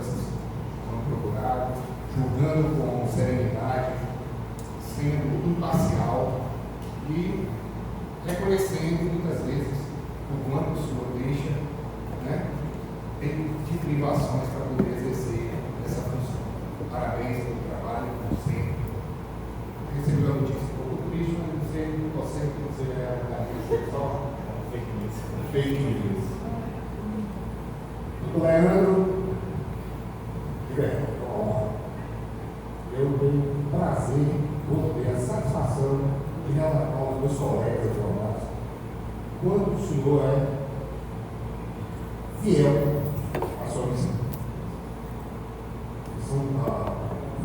instâncias foram procurados, julgando com serenidade, sendo imparcial e reconhecendo muitas vezes o quanto o Senhor deixa, né, de privações para poder exercer essa função. Parabéns pelo trabalho, como sempre. Recebeu a notícia um pouco triste, mas não sei, não consegue que você é só fake news. Doutor Leandro, eu tenho o prazer, vou ter a satisfação de relatar aos meus colegas advogados quanto o senhor é fiel à sua missão. A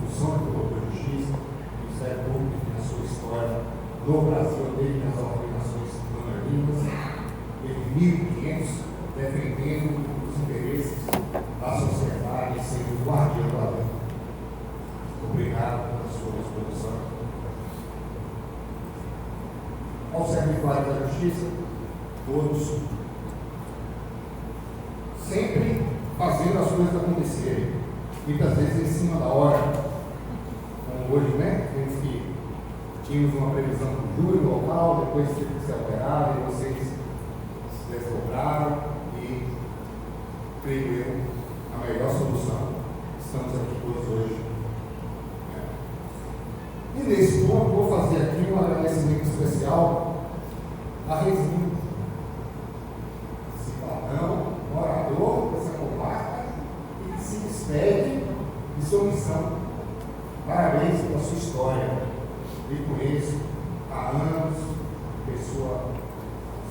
função do doutor de justiça, do Ministério Público, na sua história no Brasil, desde as organizações anônimas, desde 1500, defendendo os interesses da sociedade, sendo guardião da lei. Obrigado pela sua disposição. Aos servidores da Justiça, todos, sempre fazendo as coisas acontecerem, muitas vezes em cima da hora, como hoje, né? Temos que tínhamos uma previsão do júri local, depois teve que ser alterado, e vocês se desdobraram e, creio eu, a melhor solução. Estamos aqui todos hoje. E nesse ponto, vou fazer aqui um agradecimento especial à Resina, cidadão, morador dessa comarca e que se despede de sua missão. Parabéns pela sua história. Eu conheço há anos, pessoa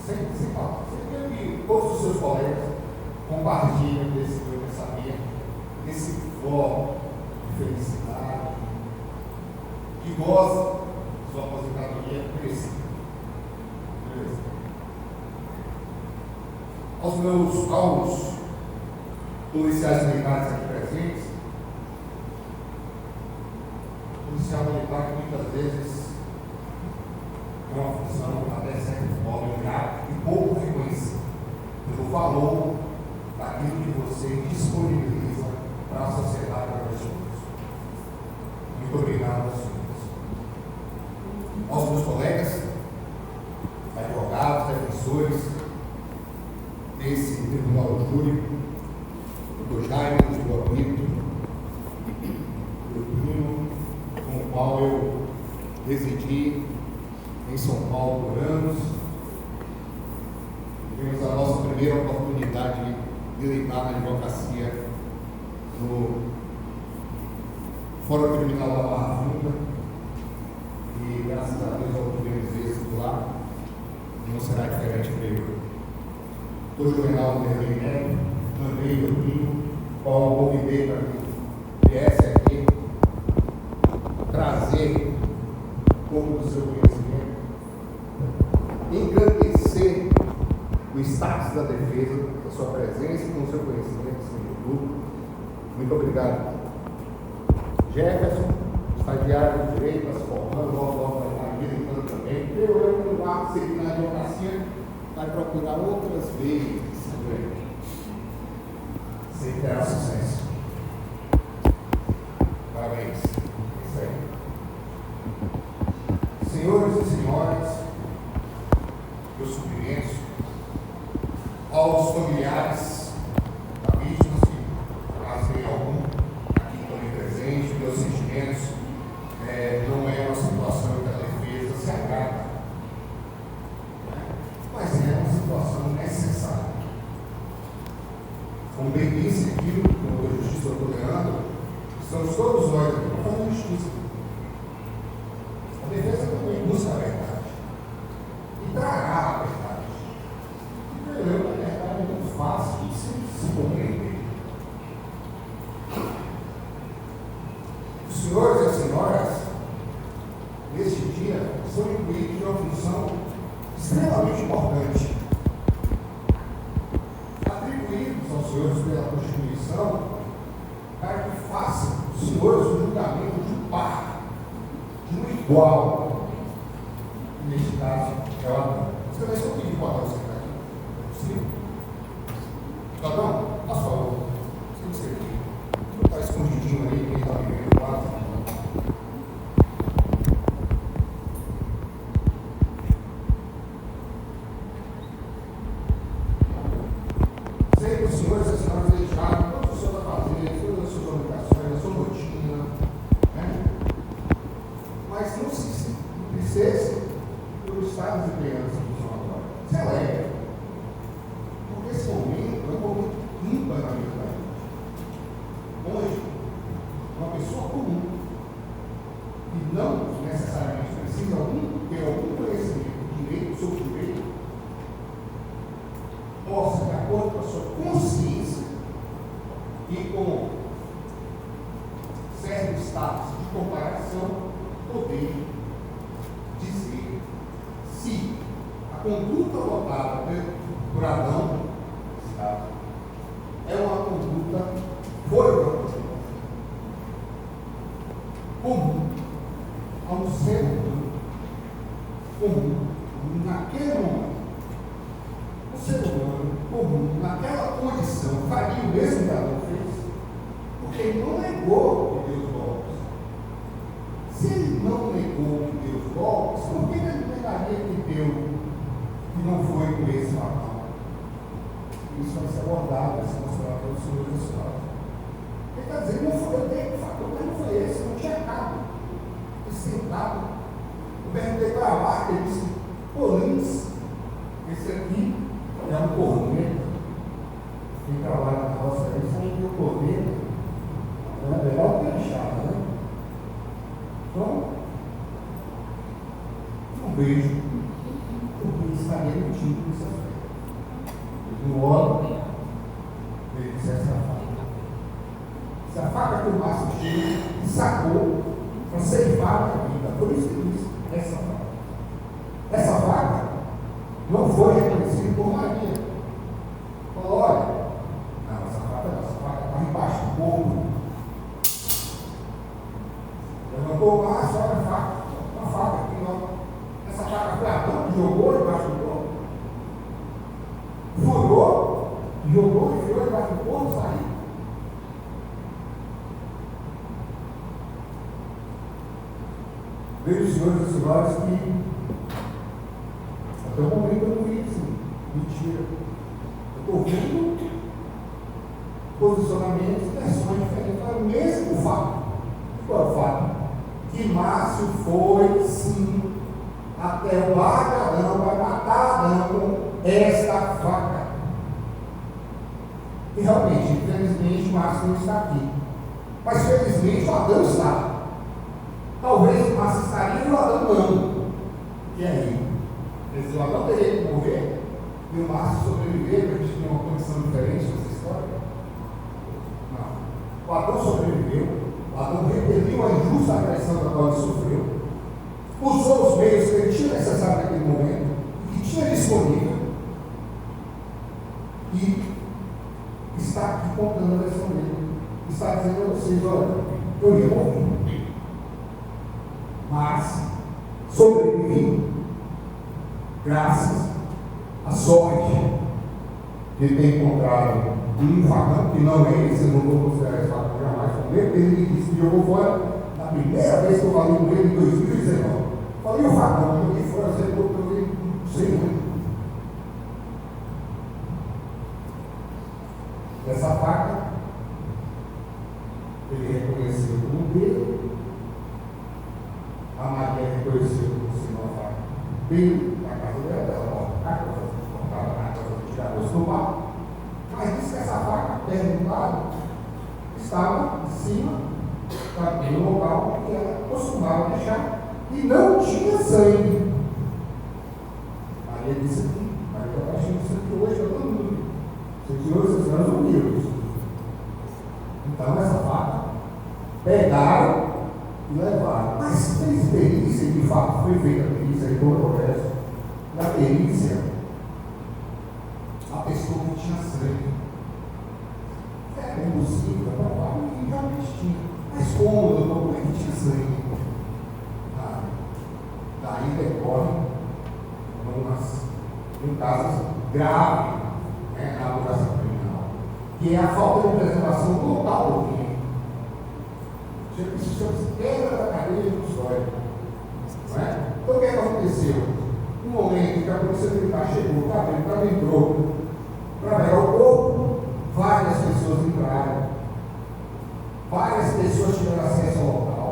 sem palavras. Eu que todos os seus colegas compartilham desse meu pensamento, desse foco de felicidade, que goza de sua aposentadoria crescida. Aos meus policiais militares aqui presentes, policial militar que muitas vezes é uma função até certo modo grave e pouco reconhecida pelo valor daquilo que você disponibiliza para a sociedade brasileira. Muito obrigado aos senhores. Aos meus colegas, advogados, defensores desse tribunal do júri, o Dr. Jaime, o Dr. Brito, o primo, com o qual eu residi em São Paulo por anos. Tivemos a nossa primeira oportunidade de militar na advocacia no Fórum Criminal da Barra Funda, e graças a Deus obtivemos êxito lá, e não será diferente para eu. O Juvenal Vermelho Neto, também meu primo, qual eu convidei para que viesse aqui trazer um pouco do seu conhecimento, engrandecer o status da defesa, da sua presença e com o seu conhecimento, acima de tudo. Muito obrigado. Jefferson, estagiário de direito, se formando, logo vai estar militando também. Eu no quarto seguir na advocacia, vai procurar outras vezes, sem ter sucesso. Parabéns. Isso aí. Senhores e senhoras, meus cumprimentos aos familiares da vítima, se caso tenha algum aqui também presente, meus sentimentos, não é uma situação que a defesa se agrada, mas é uma situação necessária. Como bem disse aqui o doutor de Justiça, doutor Leandro, estamos todos nós aqui para fazer justiça. A defesa também busca a verdade e trará a verdade. E a verdade é muito fácil de se compreender. Os senhores e as senhoras, neste dia, são incluídos em uma função extremamente importante, atribuídos aos senhores pela Constituição, para que façam os senhores o julgamento de um par, de um igual, e neste caso é o Adão. Você vai só pedir para o Adão sentar aqui? É possível? Adão, por favor, você não sei aqui. pessoa comum, que não necessariamente precisa ter algum conhecimento direito sobre direito, possa, de acordo com a sua consciência e com certo status de comparação, poder dizer se a conduta adotada por Adão é uma conduta comum a um ser humano comum naquele momento. O ser humano comum naquela condição faria o mesmo que Adão fez, porque ele não negou que Deus golpes. Se ele não negou que Deus golpes, por que ele negaria que Deus que não foi com esse papel? Isso vai ser abordado, vai ser mostrado pelo Senhor Jesus. Ele está dizendo, não foi eu, o fator não foi esse, não tinha cabo. Ele sentado, eu perguntei para a vaca, ele disse, Polins, esse aqui é um corneto. Quem trabalha na roça aí sabe que o corneto é melhor que a enxada, né? Então, não vejo o que estaria mentindo nessa feira. No óleo, ele disse essa faca. Essa faca que o Márcio tinha e sacou para ceifar a vida. Por isso que ele disse essa faca. Essa faca não foi reconhecida por Maria. Falou, olha, não, essa faca está embaixo do corpo. Levantou o Márcio, olha a faca. Uma faca aqui, ó. Essa faca foi Adão que jogou embaixo do corpo. Furou, jogou e virou embaixo do corpo, saiu. Vejo os senhores e senhoras que até o momento eu não vi isso. Mentira. Eu estou vendo posicionamentos e versões diferentes para o mesmo fato. Qual é o fato? Que Márcio foi, sim, até o lar de Adão, vai matar Adão com esta faca. E realmente, infelizmente, Márcio não está aqui. Mas felizmente o Adão está. Talvez o Márcio estaria e o Adão não. E aí? O Adão teria que morrer e o Márcio sobreviver, para a gente ter uma condição diferente nessa história? Não. O Adão sobreviveu, o Adão repeliu a injusta agressão da qual ele sofreu, usou os meios que ele tinha necessário naquele momento, que tinha disponível, e está aqui contando a versão dele. Está dizendo a vocês, olha, eu ia morrer. Mas sobrevivi graças à sorte de ter encontrado um facão que não é esse, eu não vou considerar esse facão jamais como ele me disse que jogou fora na primeira vez que eu falei com ele em 2019. Falei o facão, eu joguei fora, você botou ele sem muito. Essa faca ele reconheceu como dele. A Maria reconheceu como sendo uma faca bem na casa dela, cortava na casa de tirar osso do mar. Mas disse que essa faca, perto do lado, estava em cima do local que ela costumava deixar e não tinha sangue. Maria disse aqui, Maria está achando isso aqui hoje para todo mundo. Senhores e senhoras humildes. Então, essa faca pegaram e levaram. Mas fez perícia, de fato, foi feita a perícia em todo o processo. Na perícia, atestou que tinha sangue. Era impossível, provável que realmente tinha. Mas como, doutor, como é que tinha sangue? Daí decorre em casos graves, na acusação criminal, que é a falta de preservação total do crime. Isso chama-se quebra da cadeia custódia. Não é? Então o que aconteceu? No momento que a polícia militar chegou, o cabelo entrou para pegar o corpo, várias pessoas entraram, várias pessoas tiveram acesso ao local,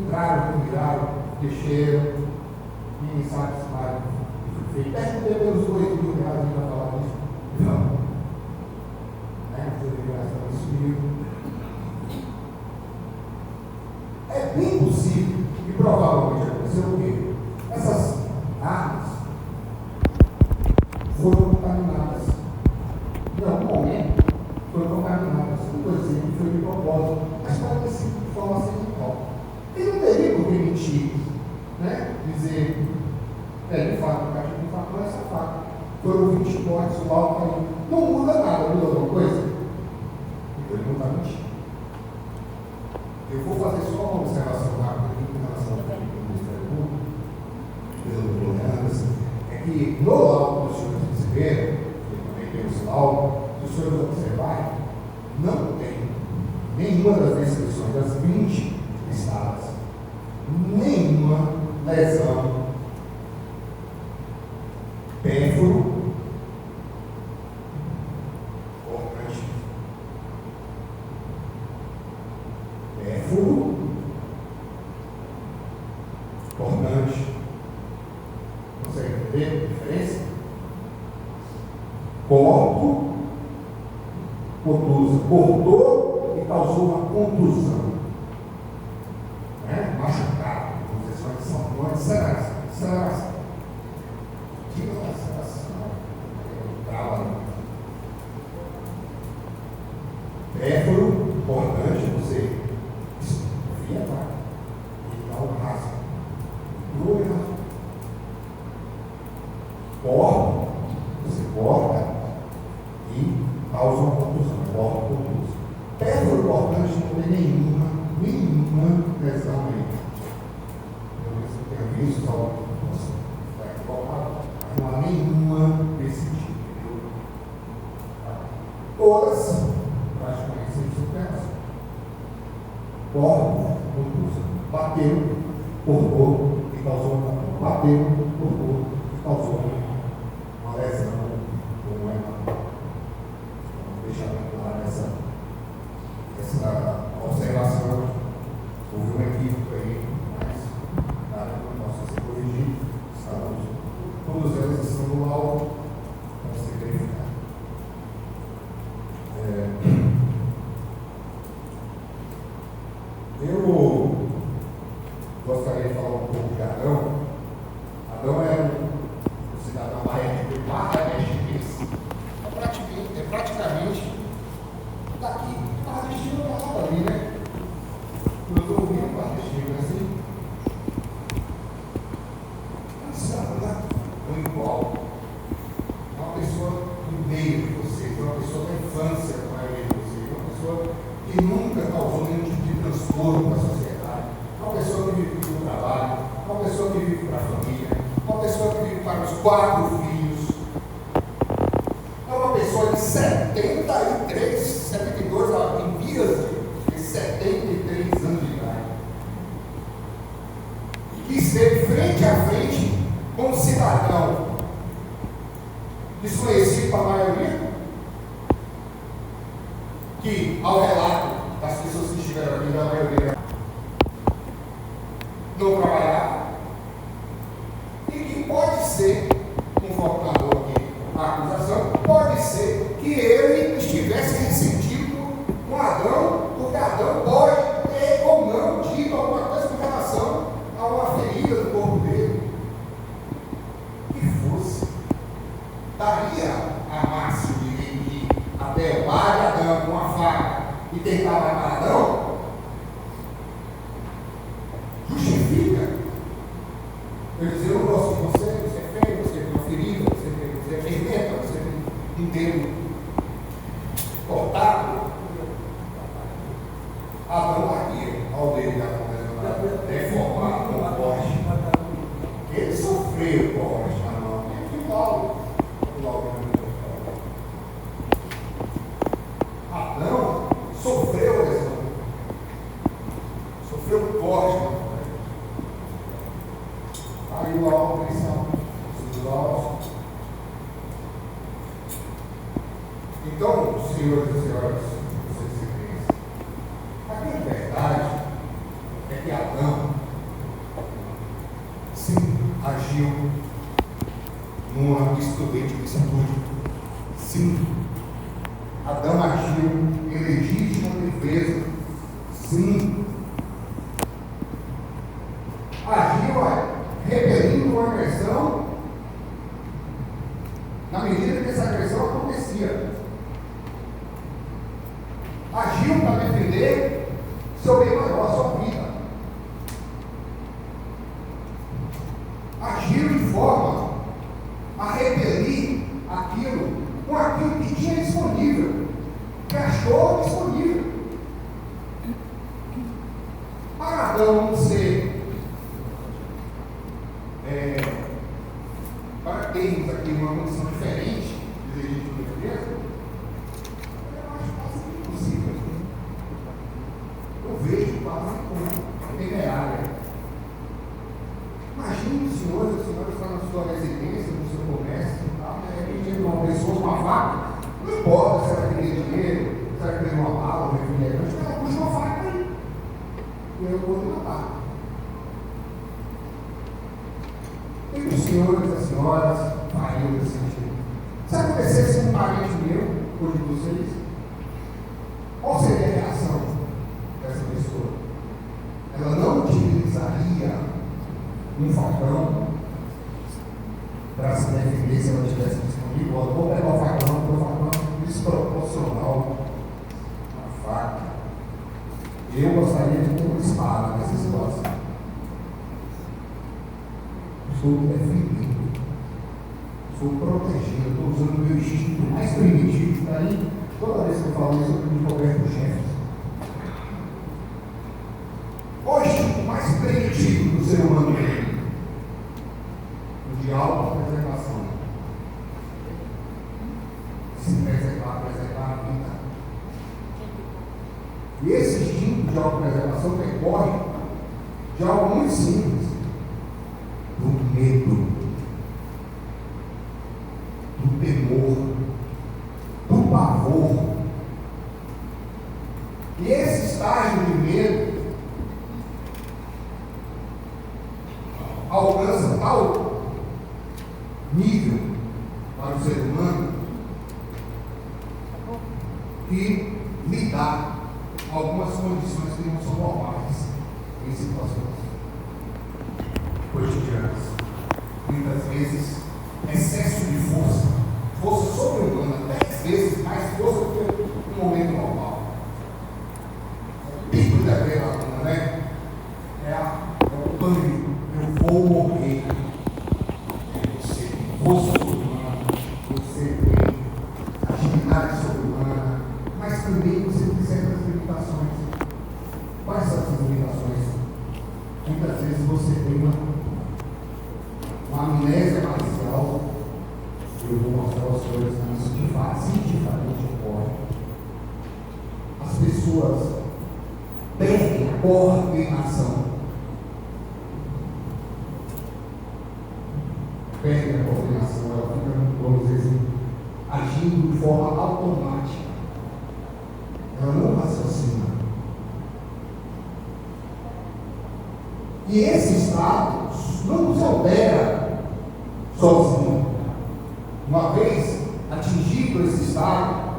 entraram, retiraram, deixaram, ninguém sabe se vai. Perguntei pelos R$2.000 para falar disso. Não. Você deveria estar isso. estou dizendo que foi de propósito, mas pode ter sido de forma acidental. Ele não teria por que mentir, né? Dizer, de fato, o cachorro de facão é essa faca. Foram 20 cortes, o alto ali. Não muda nada, muda alguma coisa? Então ele não está mentindo. Eu vou fazer só uma observação rápida aqui com relação ao Ministério Público, pelo Leandro, é que no laudo que os senhores receberam, que também tem esse laudo, se os senhores observarem, não tem nenhuma das descrições das 20 listadas, nenhuma lesão, pérfuro, cortante, pérfuro, cortante. Consegue entender a diferença? Corto, contusa, cortou e causou uma contusão, né? Machucado, vamos dizer, uma aceleração. Que não é aceleração, trava. Pérfuro, importante, você via, tá? E dá um rasgo. Dois rasgos. Corta, você corta e causa uma contusão. Corta, conduz. Pérfuro, importante, não tem nenhuma lesão aí. Eu tenho visto, só vai colocar. Não há nenhuma desse tipo, entendeu? Todas, praticamente sem superação. Corpo, bateu, cortou e causou uma. Bateu, cortou e causou uma lesão, ou uma hematoma. Vamos deixar bem claro essa observação. Houve um equívoco aí, mas nada que possa ser corrigido. Todas elas estão no laudo para ser verificado. Eu gostaria de falar um pouco de Adão. Adão é um cidadão marrakechense. É praticamente daqui. Estava vestindo a palavra ali, né? Eu estou ouvindo o palestino assim. Igual. É uma pessoa do meio de vocês, é uma pessoa da infância da maioria de vocês, é uma pessoa que nunca causou nenhum tipo de transtorno para a sociedade, é uma pessoa que vive para o trabalho, é uma pessoa que vive para a família, é uma pessoa que vive para os 4 filhos, é uma pessoa de 73, 72, ela tem vias de 73 anos de idade, e que esteve frente a frente com um cidadão desconhecido para a maioria, que, ao relato das pessoas que estiveram aqui, da maioria não trabalhava, e que pode ser, conforme narrou aqui a acusação, pode ser que ele estivesse ressentido com Adão, porque Adão pode ter ou não dito alguma coisa com relação a uma ferida do corpo dele. Daria a máxima de até o bar de Adão com uma faca e tentar matar Adão? Justifica. Eu dizer, eu não gosto de você, você é feio, você tem uma ferida, você é fermenta, você tem um dedo cortado. Adão daria ao dedo da conversa deformado com a corte. Ele sofreu corte na mão, ele ficou Adão sofreu lesão, sofreu corte. Aí o alvo os ossos. Então, senhores e senhoras, vocês se pensam, a grande verdade é que Adão sim agiu numa desatitude. Sim. Adão agiu em legítima defesa. Sim. Agiu repelindo uma agressão na medida que essa agressão acontecia. Agiu para defender seu bem maior, a sua vida. Agiu de forma a repelir aquilo com aquilo que tinha disponível, que achou disponível. Para Adão ser, para termos aqui uma condição diferente de legítimo defesa, eu acho quase impossível. Eu vejo quase como temerária. Imagine o senhor e a senhora está na sua residência, no seu comércio, de repente uma pessoa com uma faca, não importa se ela queria dinheiro, se ela queria uma bala, um refrigerante, ela puxa uma faca aí. E eu vou me matar. E os senhores e as senhoras fariam nesse sentido. Se acontecesse com um parente meu, ou de vocês, qual seria a reação dessa pessoa? Ela não utilizaria um facão para se defender se ela tivesse disponível. Eu vou pegar o facão desproporcional, uma faca. Eu gostaria de ter uma espada nessa situação. Estou defendendo, estou protegendo, estou usando o meu instinto mais primitivo. Daí, toda vez que eu falo isso, eu me converto no chefe. O instinto mais primitivo do ser humano é o de autopreservação. Se preservar a vida. E esse instinto de autopreservação decorre de algo muito simples: do medo, do temor, do pavor. E esse estágio de medo alcança tal nível para o ser humano que lhe dá algumas condições que não são normais em situações cotidianas. Muitas vezes, excesso de força sobre-humana, 10 vezes mais força do que um momento normal. O pico da adrenalina, né? É o pânico. Eu vou morrer. Você tem força sobre-humana, você tem agilidade sobre-humana, mas também você tem certas limitações. Quais são essas limitações? Muitas vezes você tem uma amnésia parcial. Eu vou mostrar aos senhores que isso de fato, cientificamente ocorre. As pessoas perdem a coordenação. Perdem a coordenação, ela fica, vamos dizer assim, agindo de forma automática. Ela não raciocina. E esse estado não nos altera sozinho. Uma vez atingido esse estado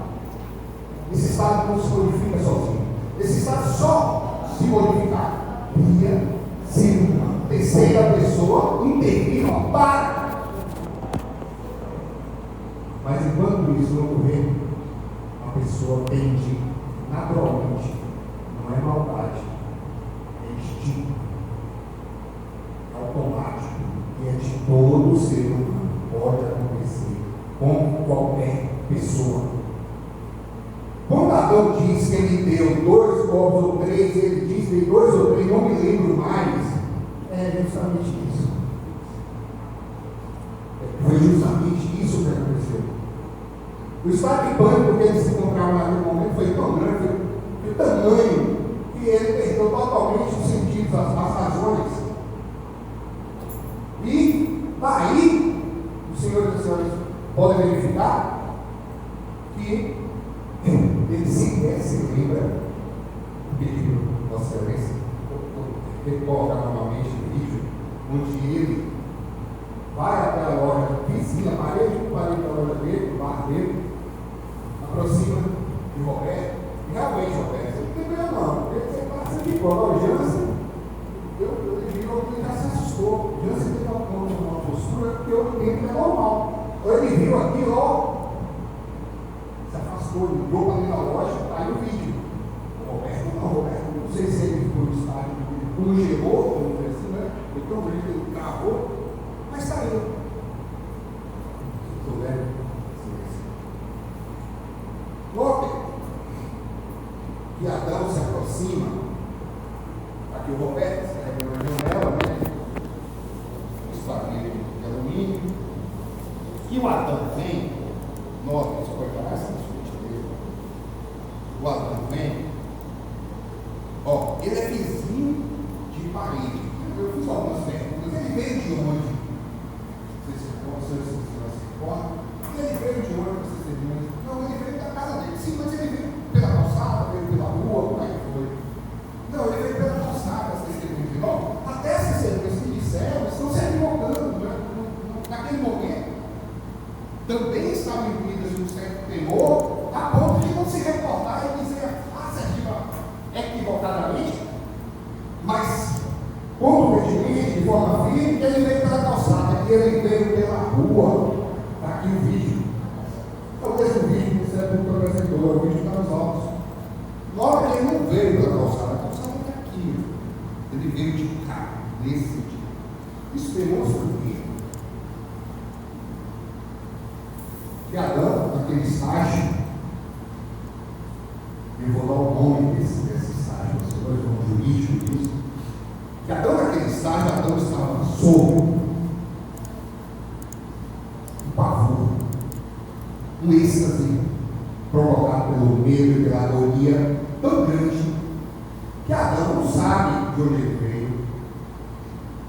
não se modifica sozinho. Esse estado só se modificaria se uma terceira pessoa intervir para. Mas enquanto isso não ocorrer, a pessoa tende naturalmente, não é maldade, é instinto, é automático, e é de todo ser humano, pode acontecer com qualquer pessoa. Quando Adão diz que ele deu 2 povos ou 3, ele diz que 2 ou 3, não me lembro mais, é justamente isso. Foi justamente isso que aconteceu. O estado de pânico que eles se encontravam naquele momento foi tão grande, de tamanho, que ele perdeu totalmente os sentidos, as razões. E daí, os senhores e senhoras podem verificar que ele sequer se lembra do pedido de Vossa Excelência. Ele coloca novamente o vídeo, onde ele vai até a loja vizinha, parede por parede da loja dele, do bar dele, aproxima de Roberto, e realmente Roberto, você não tem problema não, ele passa de bola, o Jansen, ele já se assustou, o Jansen teve uma postura que eu entendo que é normal. Ele viu aquilo, ó, se afastou, ligou para dentro da loja, está aí o vídeo. não gerou, vamos dizer assim, né? Então o grito travou, mas saiu. Estou vendo? Notem que Adão se aproxima. Aqui o Roberto, que é a janela, né? Os padrinhos de alumínio. E o Adão vem, notem, isso pode parar essa discussão dele. O Adão vem, ó, ele é vizinho de parede. Eu fiz algumas perguntas. Ele veio de onde? Vocês se recordam? Ele veio de onde? Vocês terminam? Não, ele veio da casa dele. Sim, mas ele veio pela calçada, veio pela rua, como é que foi? Não, ele veio pela calçada, vocês terminam. Até essas certezas que disseram estão se equivocando. Né? Naquele momento, também estavam imbuídas de um certo temor, a ponto de não se reportar e dizer assertiva equivocadamente, mas compreendentemente, de forma firme, que ele veio pela calçada, que ele veio pela rua. Está aqui o vídeo. Talvez o vídeo que você apresentou, o vídeo está nos autos. Logo que ele não veio pela calçada, a calçada está aqui. Ele veio de cá, nesse sentido. Isso demonstra o quê? Que Adão, naquele estágio, eu vou dar o nome desse estágio, os dois vão jurídico disso. Que Adão, naquele estágio, Adão estava sob um pavor, um êxtase provocado pelo medo e pela agonia tão grande que Adão não sabe de onde ele veio,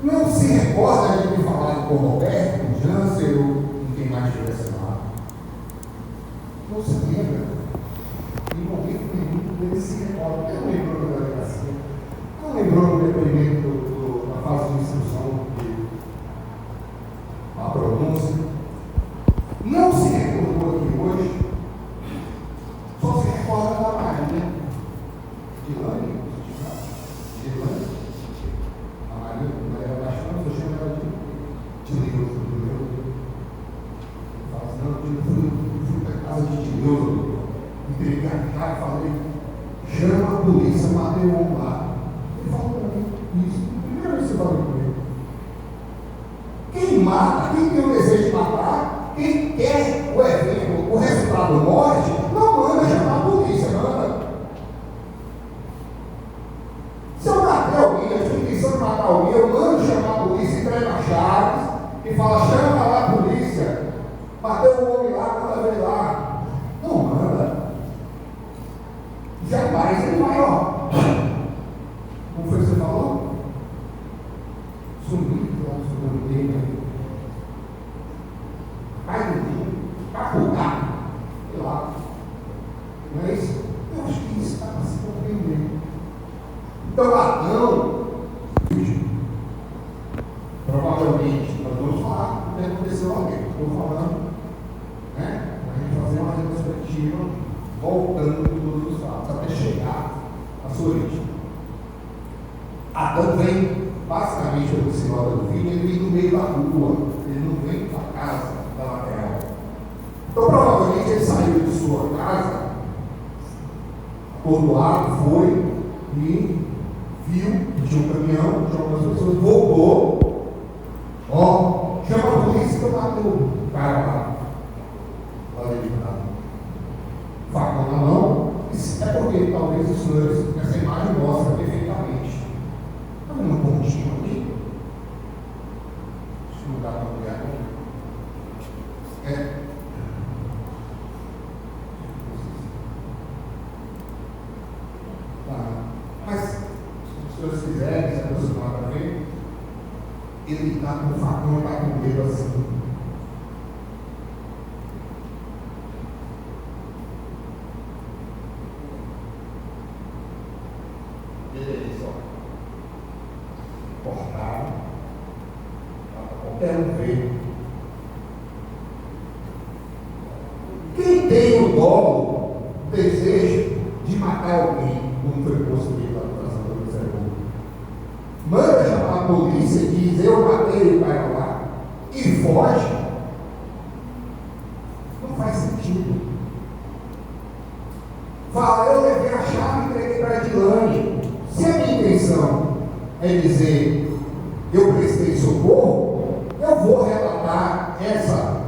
não se recorda de ter falado com o Roberto, com o Jansen ou com quem mais tivesse lá. Não se lembra, em momento nenhum ele se recorda, não lembrou da delegacia, não lembrou do depoimento da fase de instrução, a pronúncia, não se recordou aqui hoje, só se recorda da Maria de Lane, a Maria, eu acho que eu chamo ela de Deus, fala assim, não, eu fui para casa de Deus, entreguei a cara e falei, chama a polícia, matei o homem lá. Ele falou para mim isso, primeira vez que eu falei com ele. Quem mata, quem tem o desejo de matar, quem quer o evento, o resultado morte, não manda chamar a polícia, manda. Se eu matar alguém, eu tenho intenção de matar alguém, eu mando chamar a polícia, entrega as chaves e fala, chama lá a polícia, matei o homem lá, manda ver lá. Não manda. Jamais ele vai, ó. Como foi que você falou? Sumiu, não tem. Vai dormir, capulgar, sei lá. Não é isso? Eu acho que isso está para se compreender. Então, Adão, provavelmente, nós vamos falar do que aconteceu alguém. Estou falando, né? Para a gente fazer uma retrospectiva, voltando todos os fatos, até chegar à sua origem. Adão vem, basicamente, pelo sinal do vídeo, ele vem no meio da rua, ele não vem para a casa da lateral. Então, provavelmente, ele saiu de sua casa, acordoado, foi e viu que tinha um caminhão, tinha algumas pessoas, voltou, ó, chama a polícia que eu matei o cara lá. Olha ele, facão na mão, é porque talvez os senhores, essa imagem mostra perfeitamente. Está vendo um pontinho aqui? Deixa eu mudar para olhar aqui. Tá. Mas, se os senhores quiserem se aproximar para ver, ele está com o facão e está com o dedo assim. Beleza, ó. Cortado. Qualquer um ver. Quem tem o dolo, o desejo de matar alguém, como foi construído lá no Tração do Ministério, manda chamar a polícia e diz, eu matei o cara lá, e foge, não faz sentido. Fala, eu levei a chave e entreguei para a Edilane. Se a minha intenção é dizer, eu prestei socorro, eu vou relatar essa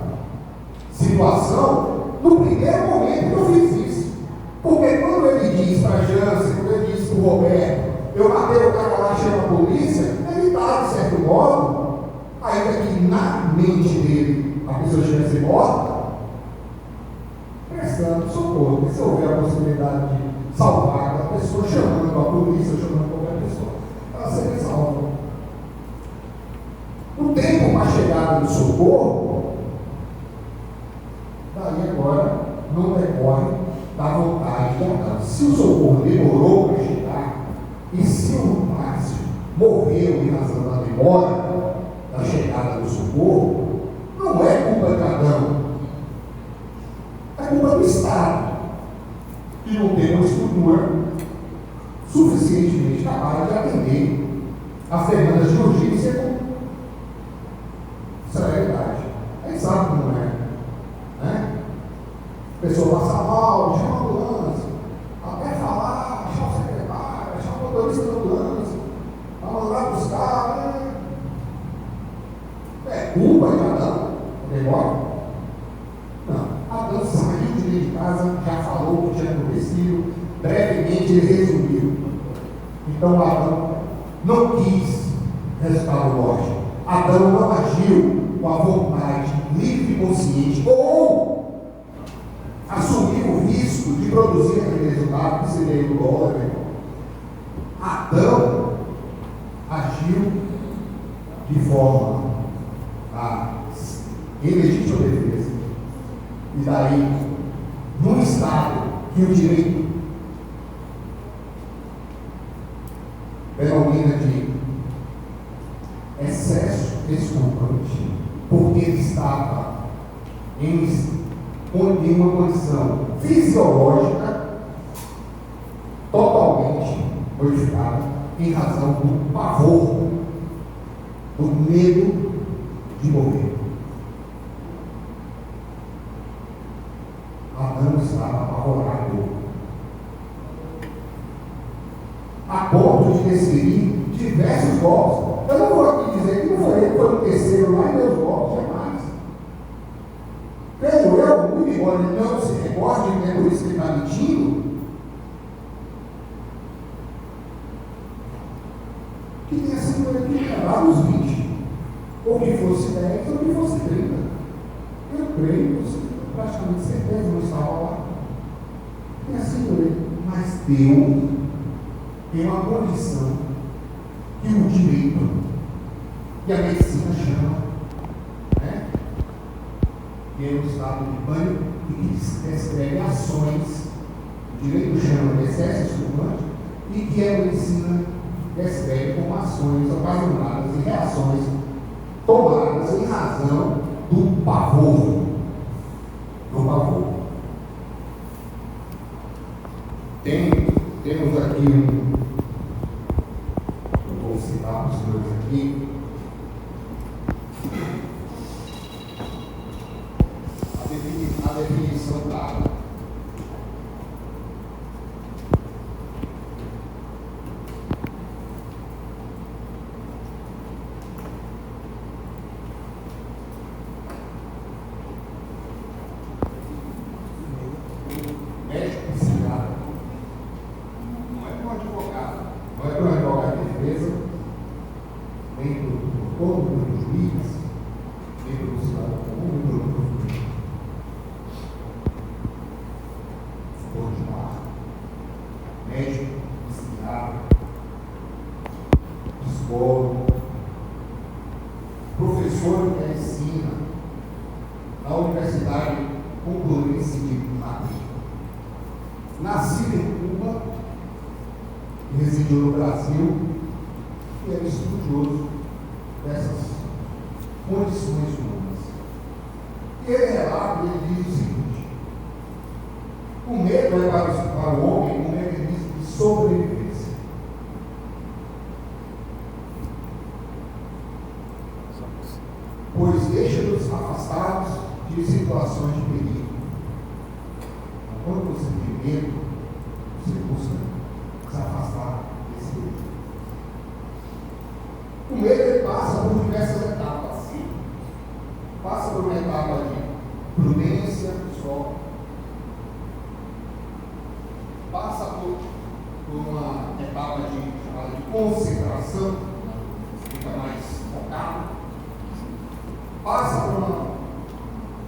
situação no primeiro momento que eu fiz isso. Porque quando ele diz para a Jance, quando ele diz para o Roberto, eu matei o cara lá, chama a polícia, ele está, de certo modo, ainda que na mente dele a pessoa estivesse morta, prestando socorro. Porque se houver a possibilidade de salvar a pessoa, chamando a polícia, chamando qualquer pessoa, ela seria salva. O tempo para a chegada do socorro, daí agora não decorre da vontade de Adão. Se o socorro demorou para chegar, e se o Márcio morreu em razão da demora da chegada do socorro, não é culpa de Adão, é culpa do Estado, que não tem uma estrutura suficientemente capaz de atender as demandas de urgência com celeridade. Aí sabe como é, né? A pessoa passa mal, chama a ambulância, até falar, achar o secretário, achar o motorista da ambulância, vai mandar buscar, né? É culpa de Adão, demora? Não, Adão saiu de dentro de casa, já falou o que tinha acontecido, brevemente ele resumiu. Então Adão não quis resultado lógico. Adão não agiu com a vontade livre e consciente, ou assumiu o risco de produzir aquele resultado que seria o dólar. Adão agiu de forma em legítima defesa. E daí, num estado que o direito denomina de excesso desculpante, porque ele estava em uma condição fisiológica totalmente modificada em razão do pavor, do medo de morrer. Adão estava apavorado, a ponto de desferir diversos golpes. Eu não vou aqui dizer que não foi ele, foi no terceiro lá e meus golpes, jamais. Creio eu, muito embora ele não se recorde, é por isso que ele está mentindo, que tenha sido ele que quebrava os 20, ou que fosse 10, ou que fosse 30. Eu creio, praticamente certeza, não estava lá. Tenha sido ele, mas Deus tem uma condição que o direito e a medicina chama, né? Que é o estado de pânico e que descreve ações, o direito chama de excesso estimulante, e que a medicina descreve como ações ocasionadas e reações tomadas em razão do pavor. Do pavor. Temos aqui vou citar os senhores aqui, a definição dada. Médico psiquiatra não é para um advogado, não é para um advogado de defesa, nem para o povo, nem para o juiz, nem para o cidadão comum, nem para o professor de mar, médico, psiquiatra, psicólogo, professor de medicina na Universidade Complutense de Madrid, nascido em Cuba, residiu no Brasil e era estudioso dessas condições humanas. E ele relata, ele diz o seguinte: o medo é para o homem um mecanismo de sobrevivência. Pois deixa-nos afastados de situações de perigo. Quando você tem medo, você busca se afastar desse perigo. passa por diversas etapas. Passa por uma etapa de prudência pessoal, passa por uma etapa chamada de concentração, fica mais focado, passa por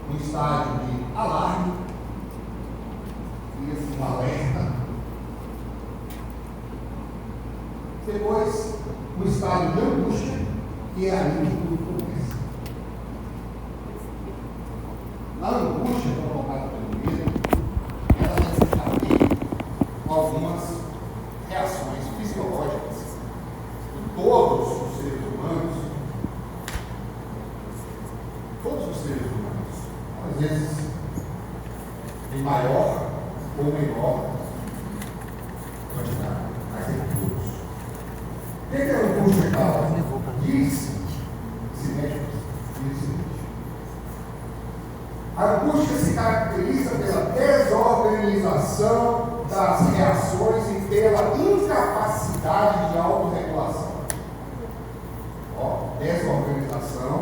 um estágio de alarme, um alerta, depois um estado de angústia, e é ali que tudo começa. A angústia provocada pelo medo, ela desencadeia algumas reações fisiológicas de todos os seres humanos, às vezes em maior ou menor quantidade, mas em todos. O que a angústia causa? Diz-se, a angústia se caracteriza pela desorganização das reações e pela incapacidade de autorregulação. Desorganização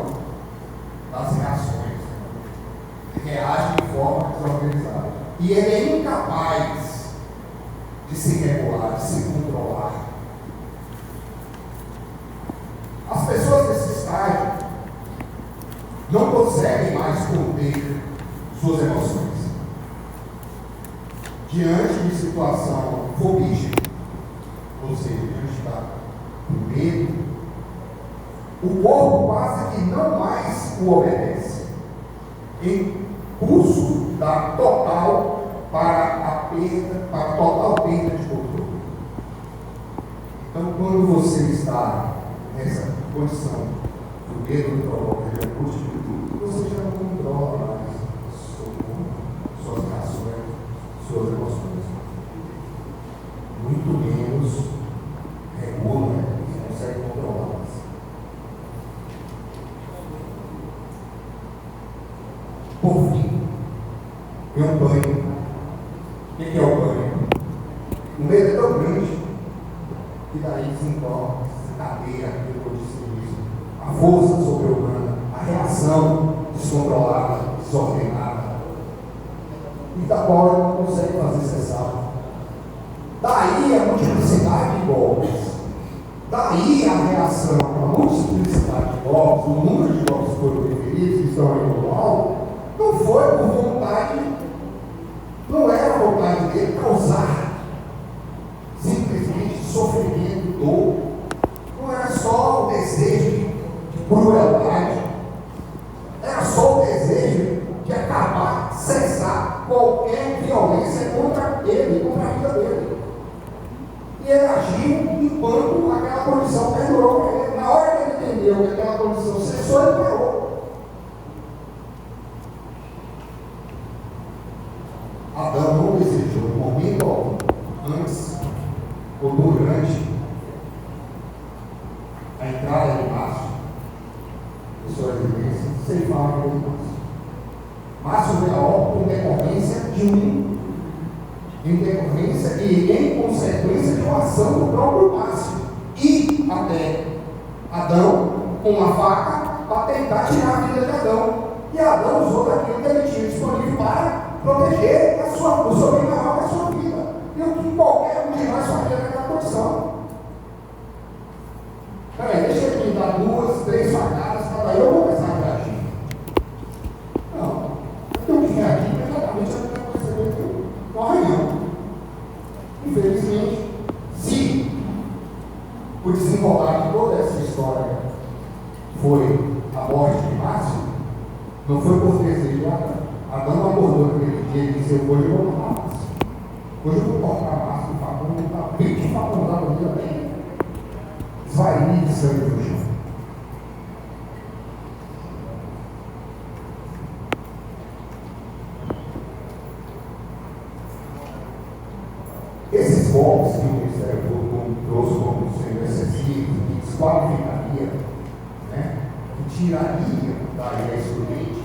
das reações. Reage de forma desorganizada. E ele é incapaz de se regular, de se controlar. As pessoas desse estágio não conseguem mais conter suas emoções. Diante de situação fobística, ou seja, diante do medo, o corpo quase que não mais o obedece. Em curso da total para total perda de controle. Então, quando você está nessa condição do medo do provoca de angústia, você já não controla mais suas reações, suas emoções. Muito menos regula, você consegue controlá-las. Por fim, é um pânico. O que é o pânico? O medo é tão grande que daí desencadeia, como eu disse no início, a força sobre-humana, a reação descontrolada, desordenada, e da qual ele não consegue fazer cessar. Daí a multiplicidade de golpes. Daí a reação à multiplicidade de golpes, o número de golpes que foram referidos, que estão aí no alto, não foi por vontade, não era a vontade dele causar simplesmente sofrimento, dor. Não era só o desejo de crueldade, era só o desejo de acabar, cessar qualquer violência contra ele, contra a vida dele. E ele agiu enquanto aquela condição perdurou para ele. Na hora que ele entendeu que aquela condição cessou, ele parou. Adão não desejou, no momento algum, antes ou durante a entrada de Márcio, em sua residência, sem falar com Márcio. Márcio veio a óbito em decorrência e em consequência de uma ação do próprio Márcio. E até Adão com uma faca para tentar tirar a vida de Adão. E Adão usou daquilo que ele tinha disponível para proteger o seu bem maior que a sua vida. E o que qualquer um de nós faria naquela condição. Peraí, deixa eu me dar 2, 3 facadas para daí eu vou começar a reagir. Não, eu tenho que reagir imediatamente a primeira coisa que morre não. Infelizmente, se o desenrolar de toda essa história foi a morte de Márcio, não foi por desejo de Adão. Adão acordou naquele dia e disse: hoje eu vou matar Márcio. Hoje eu vou cortar Márcio do facão, vou botar 20 facões lá no dia dele. Esvair de sangue no chão. Esses golpes que o Ministério Público trouxe como sendo excessivos, que desqualificaria, que tiraria da ideia excludente,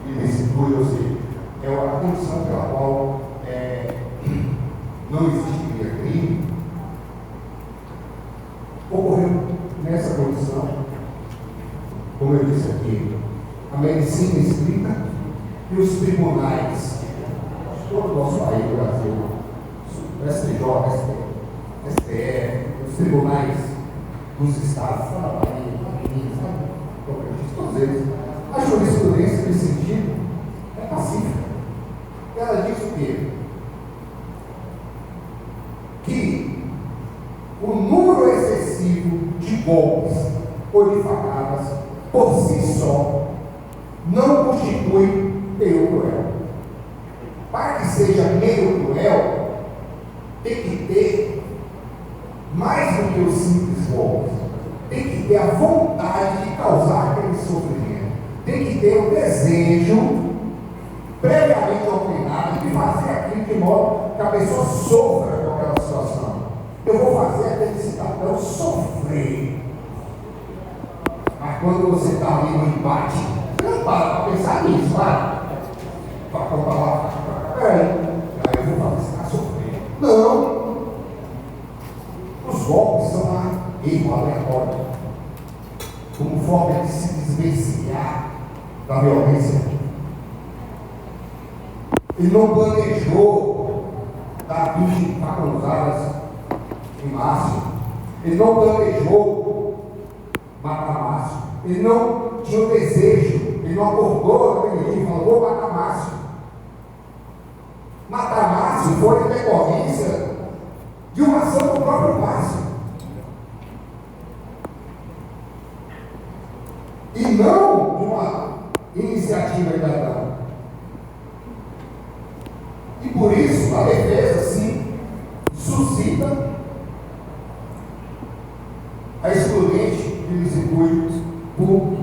ilicitude, ou seja, é a condição pela qual não existiria crime, ocorreu nessa condição eu disse aqui, a medicina escrita e os tribunais de todo o nosso país, do Brasil, o STJ, STF, os tribunais dos estados, todos eles. A jurisprudência nesse sentido é pacífica. Ela diz o quê? Que o número excessivo de golpes ou de facadas, por si só, não constitui meio cruel. Para que seja meio cruel, tem que ter mais do que os simples golpes. Tem que ter a vontade de causar aquele sofrimento. Tem que ter o desejo previamente ordenado de fazer aquilo de modo que a pessoa sofra com aquela situação. Eu vou fazer aquele cidadão sofrer. Mas quando você está ali no embate, você não para pensar nisso, para falar, peraí, eu vou fazer esse cara sofrer. Não. Os golpes são lá, erro aleatório, como forma de se desvencilhar da violência. Ele não planejou dar 20 faculadas em Márcio. Ele não planejou matar Márcio. Ele não tinha o desejo. Ele não acordou naquele dia e falou: vou matar Márcio. Matar Márcio foi em decorrência de uma ação do próprio Márcio. E não de uma iniciativa de Adão. E por isso a defesa, sim, suscita a excludente de licitude por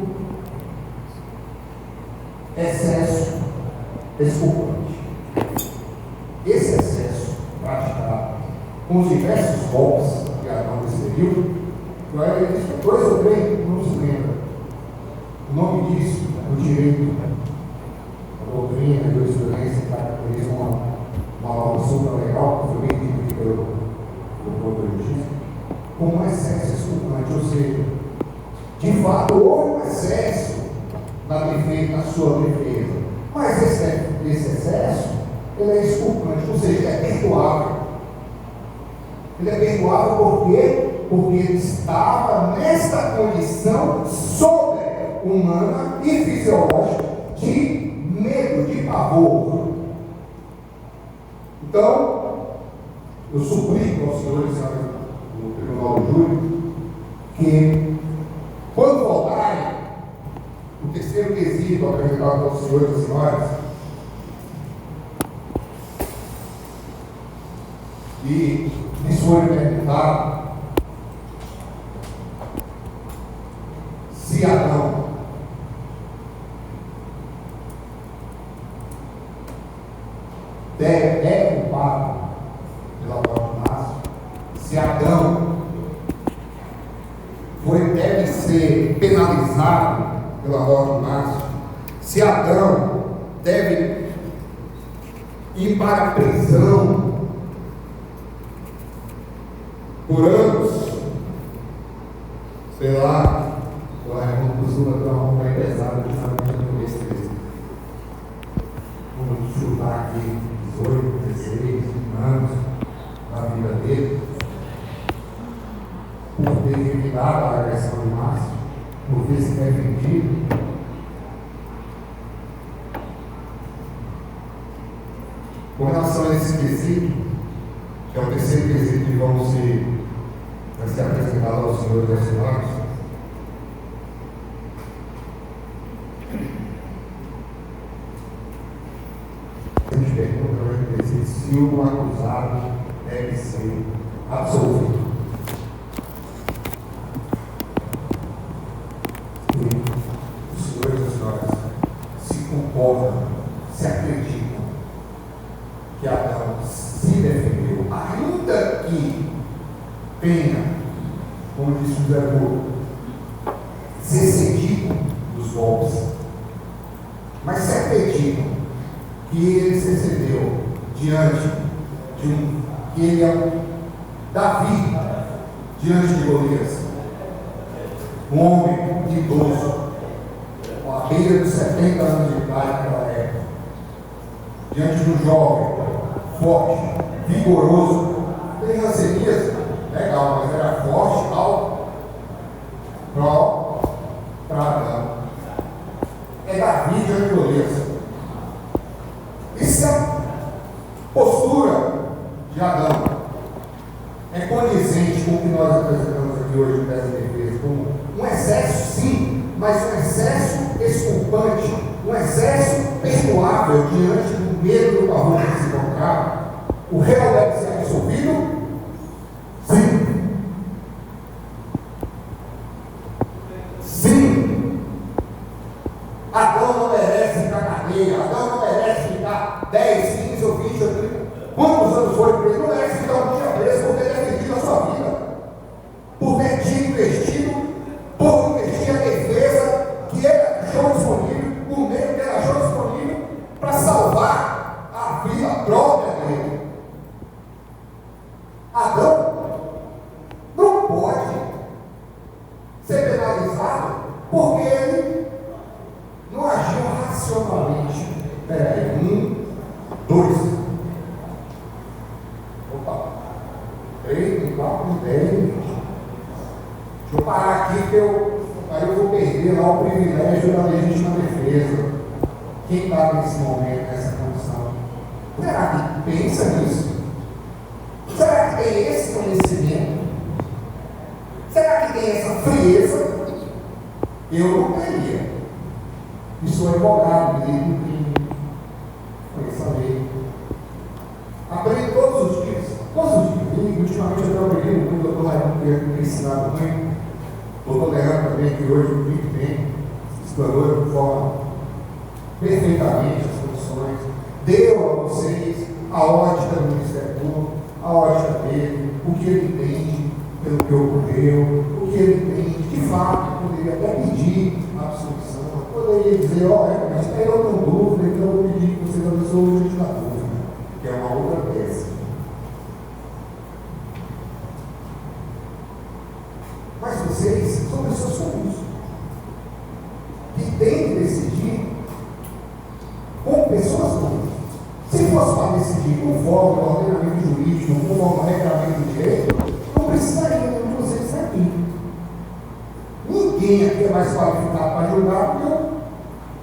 excesso desculpante. Esse excesso praticado com os diversos golpes que Adão descreveu, dois ou três, não se lembra. O nome disso, o direito, a doutrina e a jurisprudência caracteriza uma nova super legal, que foi bem dito pelo doutor Justiça, como um excesso desculpante, ou seja, de fato houve um excesso na sua defesa, mas esse excesso, ele é desculpante, ou seja, ele é perdoável. Ele é perdoável por quê? Porque ele estava nesta condição sobre-humana e fisiológica de medo, de pavor. Então, eu suplico aos senhores do Tribunal do Júri que, quando voltarem, o terceiro quesito apresentado aos senhores e senhoras, e lhes foi perguntado se Adão é culpado pela morte de Márcio, se Adão deve ser penalizado pela morte de Márcio, se Adão deve ir para a prisão por anos, sei lá, o Raimundo costuma dar uma roupa pesada justamente no mês 13. Vamos chutar aqui 18, 16 anos da vida dele, por ter evitado a agressão de Márcio, por ter se defendido. Com relação a esse quesito, que é o terceiro quesito que vai ser apresentado aos senhores e às senhoras, a gente pergunta ao quesito se o acusado deve ser absolvido. Os senhores e as senhoras se concordam, se acreditam que Adão se defendeu, ainda que tenha, como disse o Zé Burro, se cedido dos golpes, mas se acreditam que ele se cedeu diante que ele é Davi diante de Golias, um homem idoso, beira dos 70 anos de idade naquela época, diante de um jovem, forte, vigoroso, tem rancenismo, legal, mas era forte, alto, para Adão. É Davi diante de Golias. Isso é postura de Adão. É condizente com o que nós apresentamos aqui hoje no Peça de Defesa, como um excesso, sim, mas um excesso desculpante, um excesso perdoável diante do medo do pavor que se encontrava. O réu deve ser absolvido? Sim. Sim. Adão não merece ficar na cadeia, Adão não merece ficar 10, 15 ou 20 ou 30. Quantos anos foi preso? Não merece ficar um dia preso por ter defendido a sua vida, por ter te investido, por investir a defesa que ele achou disponível, o meio que ele achou disponível para salvar a vida própria dele. Adão não pode ser penalizado porque ele não agiu racionalmente. Peraí, 2. Opa, 3, 4, 10, 20. Deixa eu parar aqui que aí eu vou perder lá o privilégio da legítima defesa. Quem está nesse momento, nessa condição? Será que pensa nisso? Será que tem esse conhecimento? Será que tem essa frieza? Eu não teria. E sou advogado, me lido em conheço a lei. Aprendo todos os dias. Todos os dias. E ultimamente eu trabalhei muito, o doutor Raimundo tem ensinado muito. O doutor Leandro também, que hoje muito bem, explorou de forma perfeitamente as condições. Deu a vocês a ótica do Ministério Público, a ótica dele, o que ele entende pelo que ocorreu, o que ele entende, de fato, poderia até pedir a absolvição, poderia dizer, olha, mas eu tenho dúvida, então eu vou pedir que vocês absolvam gente da dúvida, que é uma outra peça. Mas vocês são pessoas comuns, que têm que decidir com pessoas comuns. Se fosse para decidir conforme o ordenamento jurídico, conforme o regramento do direito, não precisaria de vocês estar aqui. Ninguém aqui é mais qualificado para julgar do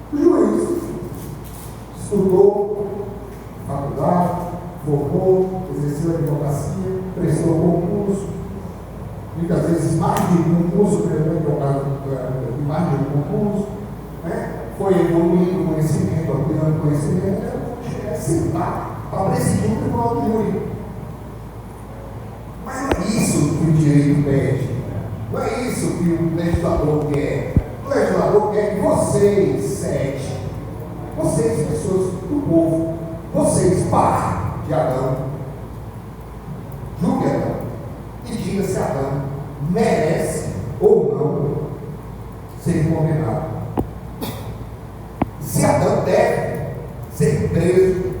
que o juiz. Estudou, faculdade, formou, exerceu a advocacia, prestou concurso, muitas vezes mais de um concurso, mais de um concurso, né? Foi evoluindo o conhecimento, ampliando o conhecimento, sentar para presidir o tribunal do júri. Mas não é isso que o direito pede, não é isso que o legislador quer. O legislador quer que vocês, 7, vocês, pessoas do povo, vocês, par de Adão, julgue Adão e diga se Adão merece ou não ser condenado. Se Adão deve ser preso,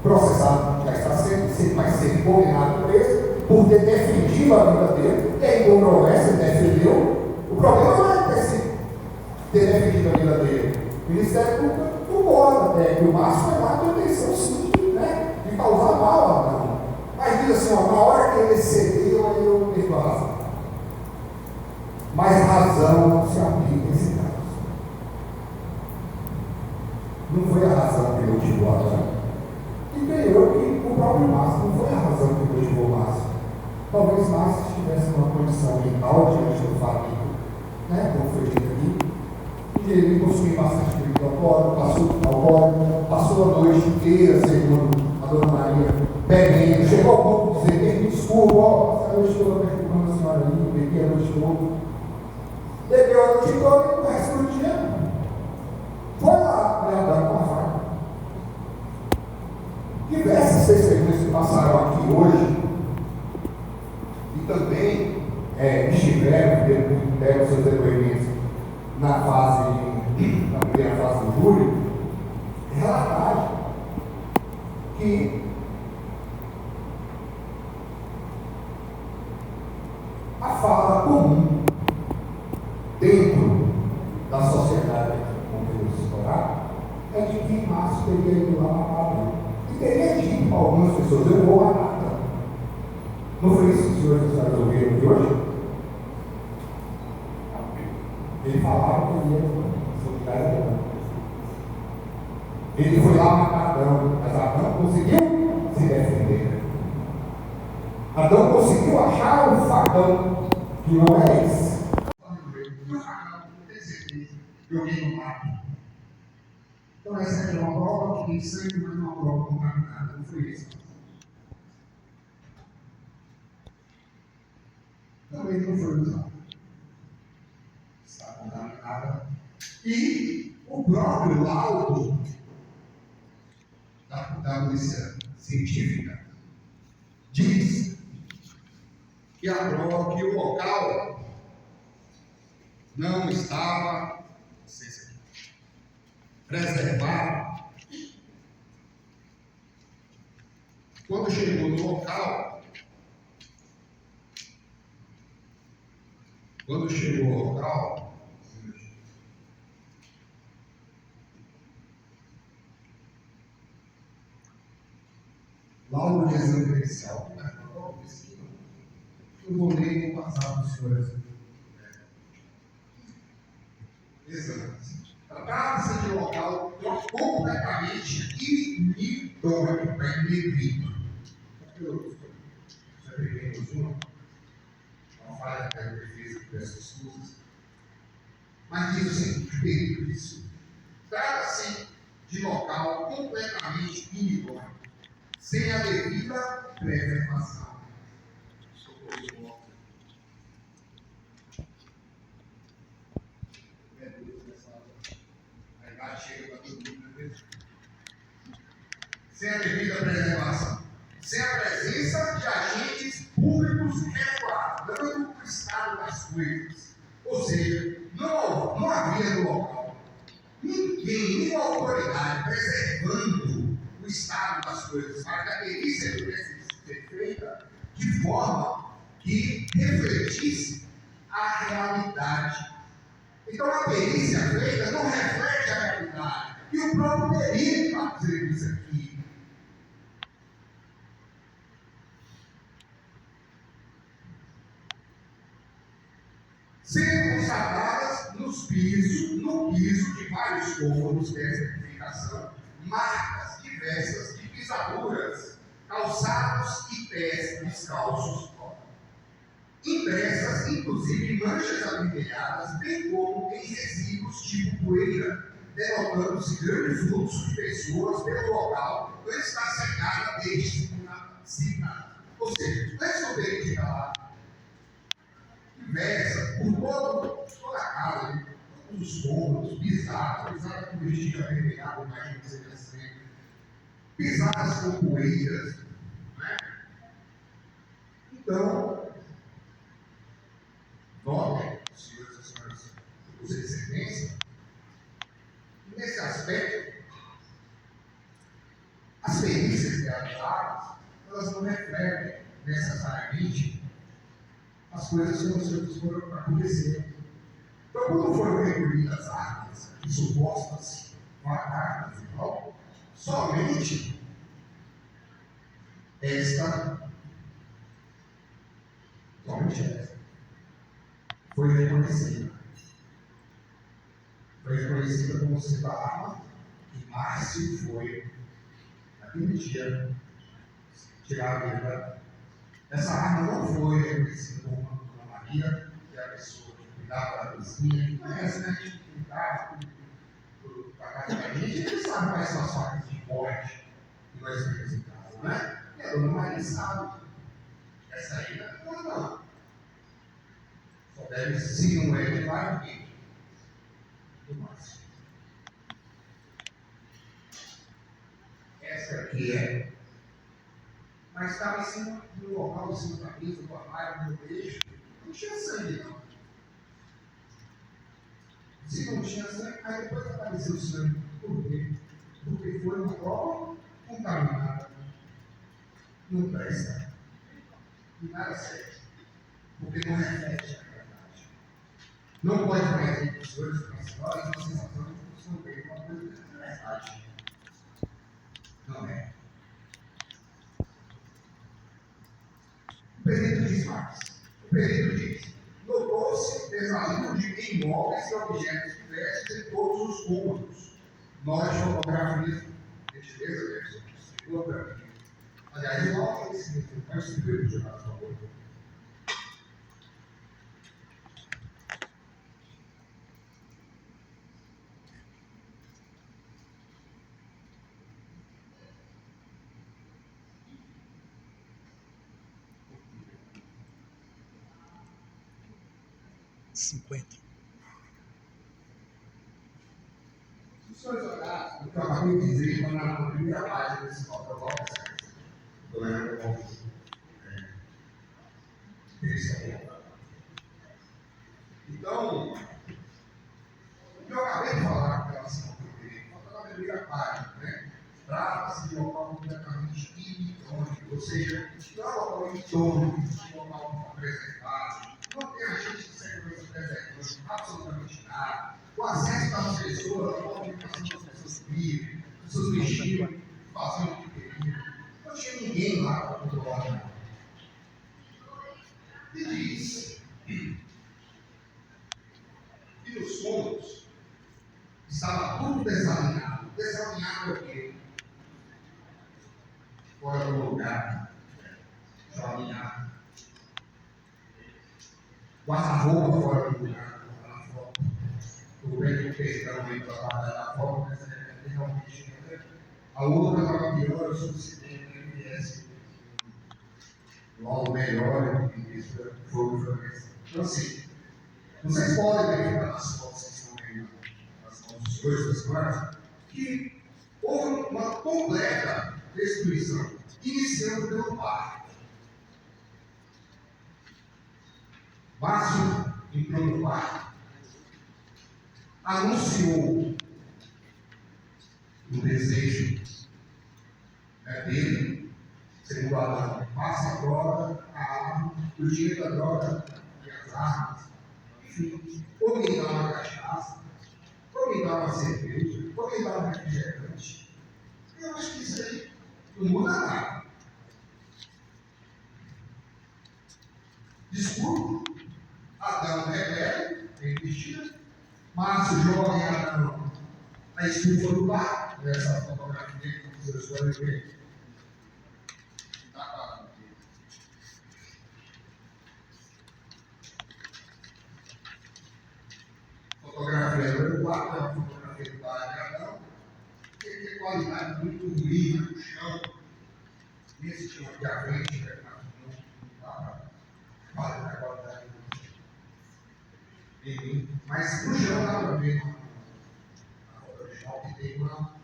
processado, já está sendo, vai ser condenado por ter defendido a vida dele, tem controvérsia, defendeu. O problema não é ter defendido a vida dele. O Ministério Público concorda até que o máximo é lá de intenção sim, né, de causar mal a Adão. Mas diz assim, ó, na hora que ele cedeu, aí eu perco a razão. Mas razão não se aplica nesse caso. Não foi a razão que motivou Adão. E creio que o próprio Márcio não foi a razão que motivou o Márcio. Talvez Márcio estivesse numa condição mental diante do fato, né, como foi dito aqui, e ele possuía bastante bebida alcoólica, passou a noite inteira, segundo a dona Maria, bebendo, chegou ao ponto de dizer, me desculpa, ó, essa noite toda perturbando a senhora ali, bebi a noite toda. Bebeu a noite toda e o resto do dia foi lá, andando com a faca. Diversas testemunhas que passaram aqui hoje e também estiveram, deram seus depoimentos na primeira fase do júri, relataram que a fala comum dentro da sociedade com Deus é de que Márcio teria ido lá matar Adão. E teria dito para algumas pessoas: eu vou matar Adão. Não foi isso que os senhores e senhoras ouviram de hoje? Ele falava que ia soltar Adão. Ele foi lá matar Adão, mas Adão conseguiu se defender. Adão conseguiu achar o facão, que não é esse. E o facão, não tem certeza, joguei no mato. Então essa aqui é uma prova que tem sangue, mas não é uma prova contaminada. Não foi isso. Também não foi usado. Está contaminada. E o próprio laudo da polícia científica diz que a prova, que o local não estava preservado. Quando chegou no local, laudo de exame pericial, eu vou ler no passado dos senhores. Exames. Tratava-se de um local completamente inidôneo para indivíduo. Eu peguei no Zoom, uma falha que eu fiz aqui dessas coisas. Mas diz o seguinte: perigo disso. Trata-se de local completamente inidôneo, sem a devida preservação. Sem a devida preservação, sem a presença de agentes públicos resguardando o estado das coisas. Ou seja, não havia no local ninguém, nenhuma autoridade preservando o estado das coisas, para que a perícia pudesse ser feita de forma que refletisse a realidade. Então a perícia feita não reflete a realidade. E o próprio perito está dizendo isso aqui. Sendo constatadas no piso de vários cômodos dessa edificação, marcas diversas de pisaduras, calçados e pés descalços, impressas, inclusive manchas avermelhadas, bem como em resíduos tipo poeira, denotando-se grande fluxo de pessoas pelo local antes da chegada deste sinal. Ou seja, antes do perito chegar lá, diversa, por toda a casa, todos os cômodos, pisadas com vestígio avermelhado, imagina que seja assim, pisadas com poeiras, né? Então, notem, senhores e senhoras, os excelência, nesse aspecto, as perícias realizadas, elas não refletem necessariamente as coisas como foram acontecer. Então, quando foram recolhidas as armas e supostas facas e tal, somente esta foi reconhecida. Foi reconhecida como sendo a arma que Márcio foi, naquele dia, tirar a vida. Essa arma não foi reconhecida como uma Maria, que é a pessoa que cuidava da cozinha, que conhece, né? Que cuidava da casa da gente, ele sabe quais são as facas de corte que nós temos em casa, né? E a dona Maria sabe. Essa aí não. Só deve se não é de lá aqui. Do Márcio. Essa aqui é. Mas estava em cima do local, em cima da mesa, do armário, do eixo. Não tinha sangue, não. Se não tinha sangue, aí depois apareceu o sangue. Por quê? Porque foi uma prova contaminada. Não presta. E nada serve. Porque não reflete a verdade. Não pode mais ir para os senhores, para as senhoras, uma sensação de que estão bem uma coisa. faz parte. Não é. O perito diz mais. O perito diz: notou-se desvio de imóveis e objetos diversos em todos os cômodos. Nós, fotografias, gentileza, explicou para mim. Aliás, igual a esse livro, não é esse livro de Jonas, por favor. Se os senhores olharem, o que eu acabei de dizer, na primeira página desse protocolo, do Leandro Então, o que eu acabei de falar com relação ao direito, na primeira página, né? Trata-se de um local completamente eletrônico, ou seja, não é um local eletrônico, um local apresentado, não tem agente de segurança preservando absolutamente nada. O acesso das pessoas, a comunicação das pessoas livres, pessoas mexiam, fazendo o que queriam. Não tinha ninguém lá para controlar nada. E diz que nos cômodos estava tudo desalinhado. Desalinhado é o quê? Fora do lugar. Desalinhado. Guarda-roupa fora do lugar. Na foto. O bem que fez realmente trabalhar na foto, mas realmente. A outra estava pior, eu sou dissidente do MPS. Logo melhor, e isso foi o que. Então, assim, vocês podem verificar nas fotos que estão aí, nas fotos dos dois das senhoras, que houve uma completa destruição, iniciando pelo pai. Márcio entrou no pai, anunciou o desejo dele, segundo Adão, passa a droga, a arma, o dinheiro da droga e as armas, enfim, ou me dá uma cachaça, ou me dá uma cerveja, ou me dá um refrigerante. Eu acho que isso aí não muda nada. Desculpe, Adão é velho, é investido, Márcio joga em Adão a estufa do bar, nessa fotografia que vocês podem ver. Fotografia do quarto, é uma fotografia do bar de Adão, que tem qualidade muito ruim no chão. Nesse chão aqui à frente, a qualidade mas no chão dá para ver na foto original que tem uma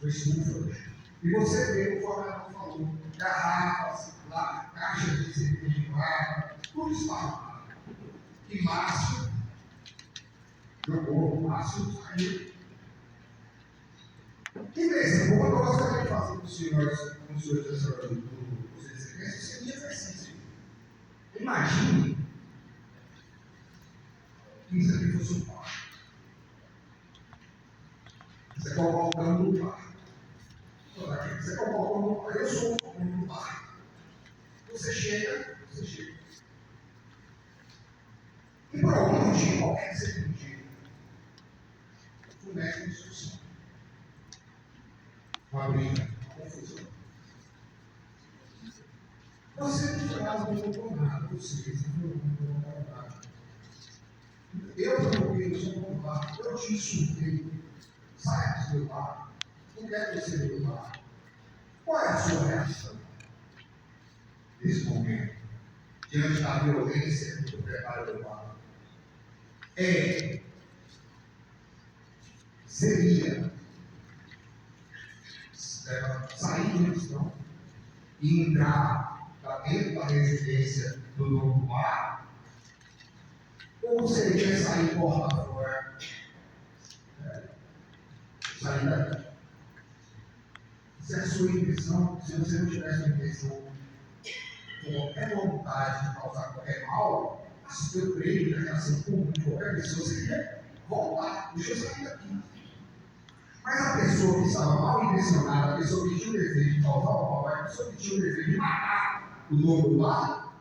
estufa. E você vê, conforme ela falou, garrafas, lá, caixas de cerveja de lata, tudo espalhado. E Márcio jogou, Márcio saiu. E nesse ponto, eu gostaria de fazer com os senhores vocês o seguinte exercício. Imagine que isso aqui fosse um bar. Você coloca o cano no bar. Você coloca o cano no bar. Eu sou o cano no bar. Você chega. E por algum motivo, qualquer que seja o motivo, começa uma discussão. Uma briga, uma confusão. Você não falou nada, vocês não falaram nada. Eu provoquei o seu bar, eu te insultei. Saia do meu bar. Não quero você do meu bar. Qual é a sua reação nesse momento, diante da violência do proprietário do bar? Seria sair do questão e entrar para dentro da residência do dono do bar, ou seria sair porta fora, sair daqui? Se a sua intenção, se você não tivesse uma intenção com qualquer vontade de causar qualquer mal, eu creio que a reação comum de qualquer pessoa seria voltar, deixa eu sair daqui. Mas a pessoa que estava mal intencionada, a pessoa que tinha o desejo de causar o mal, a pessoa que tinha o desejo de matar o dono do lar,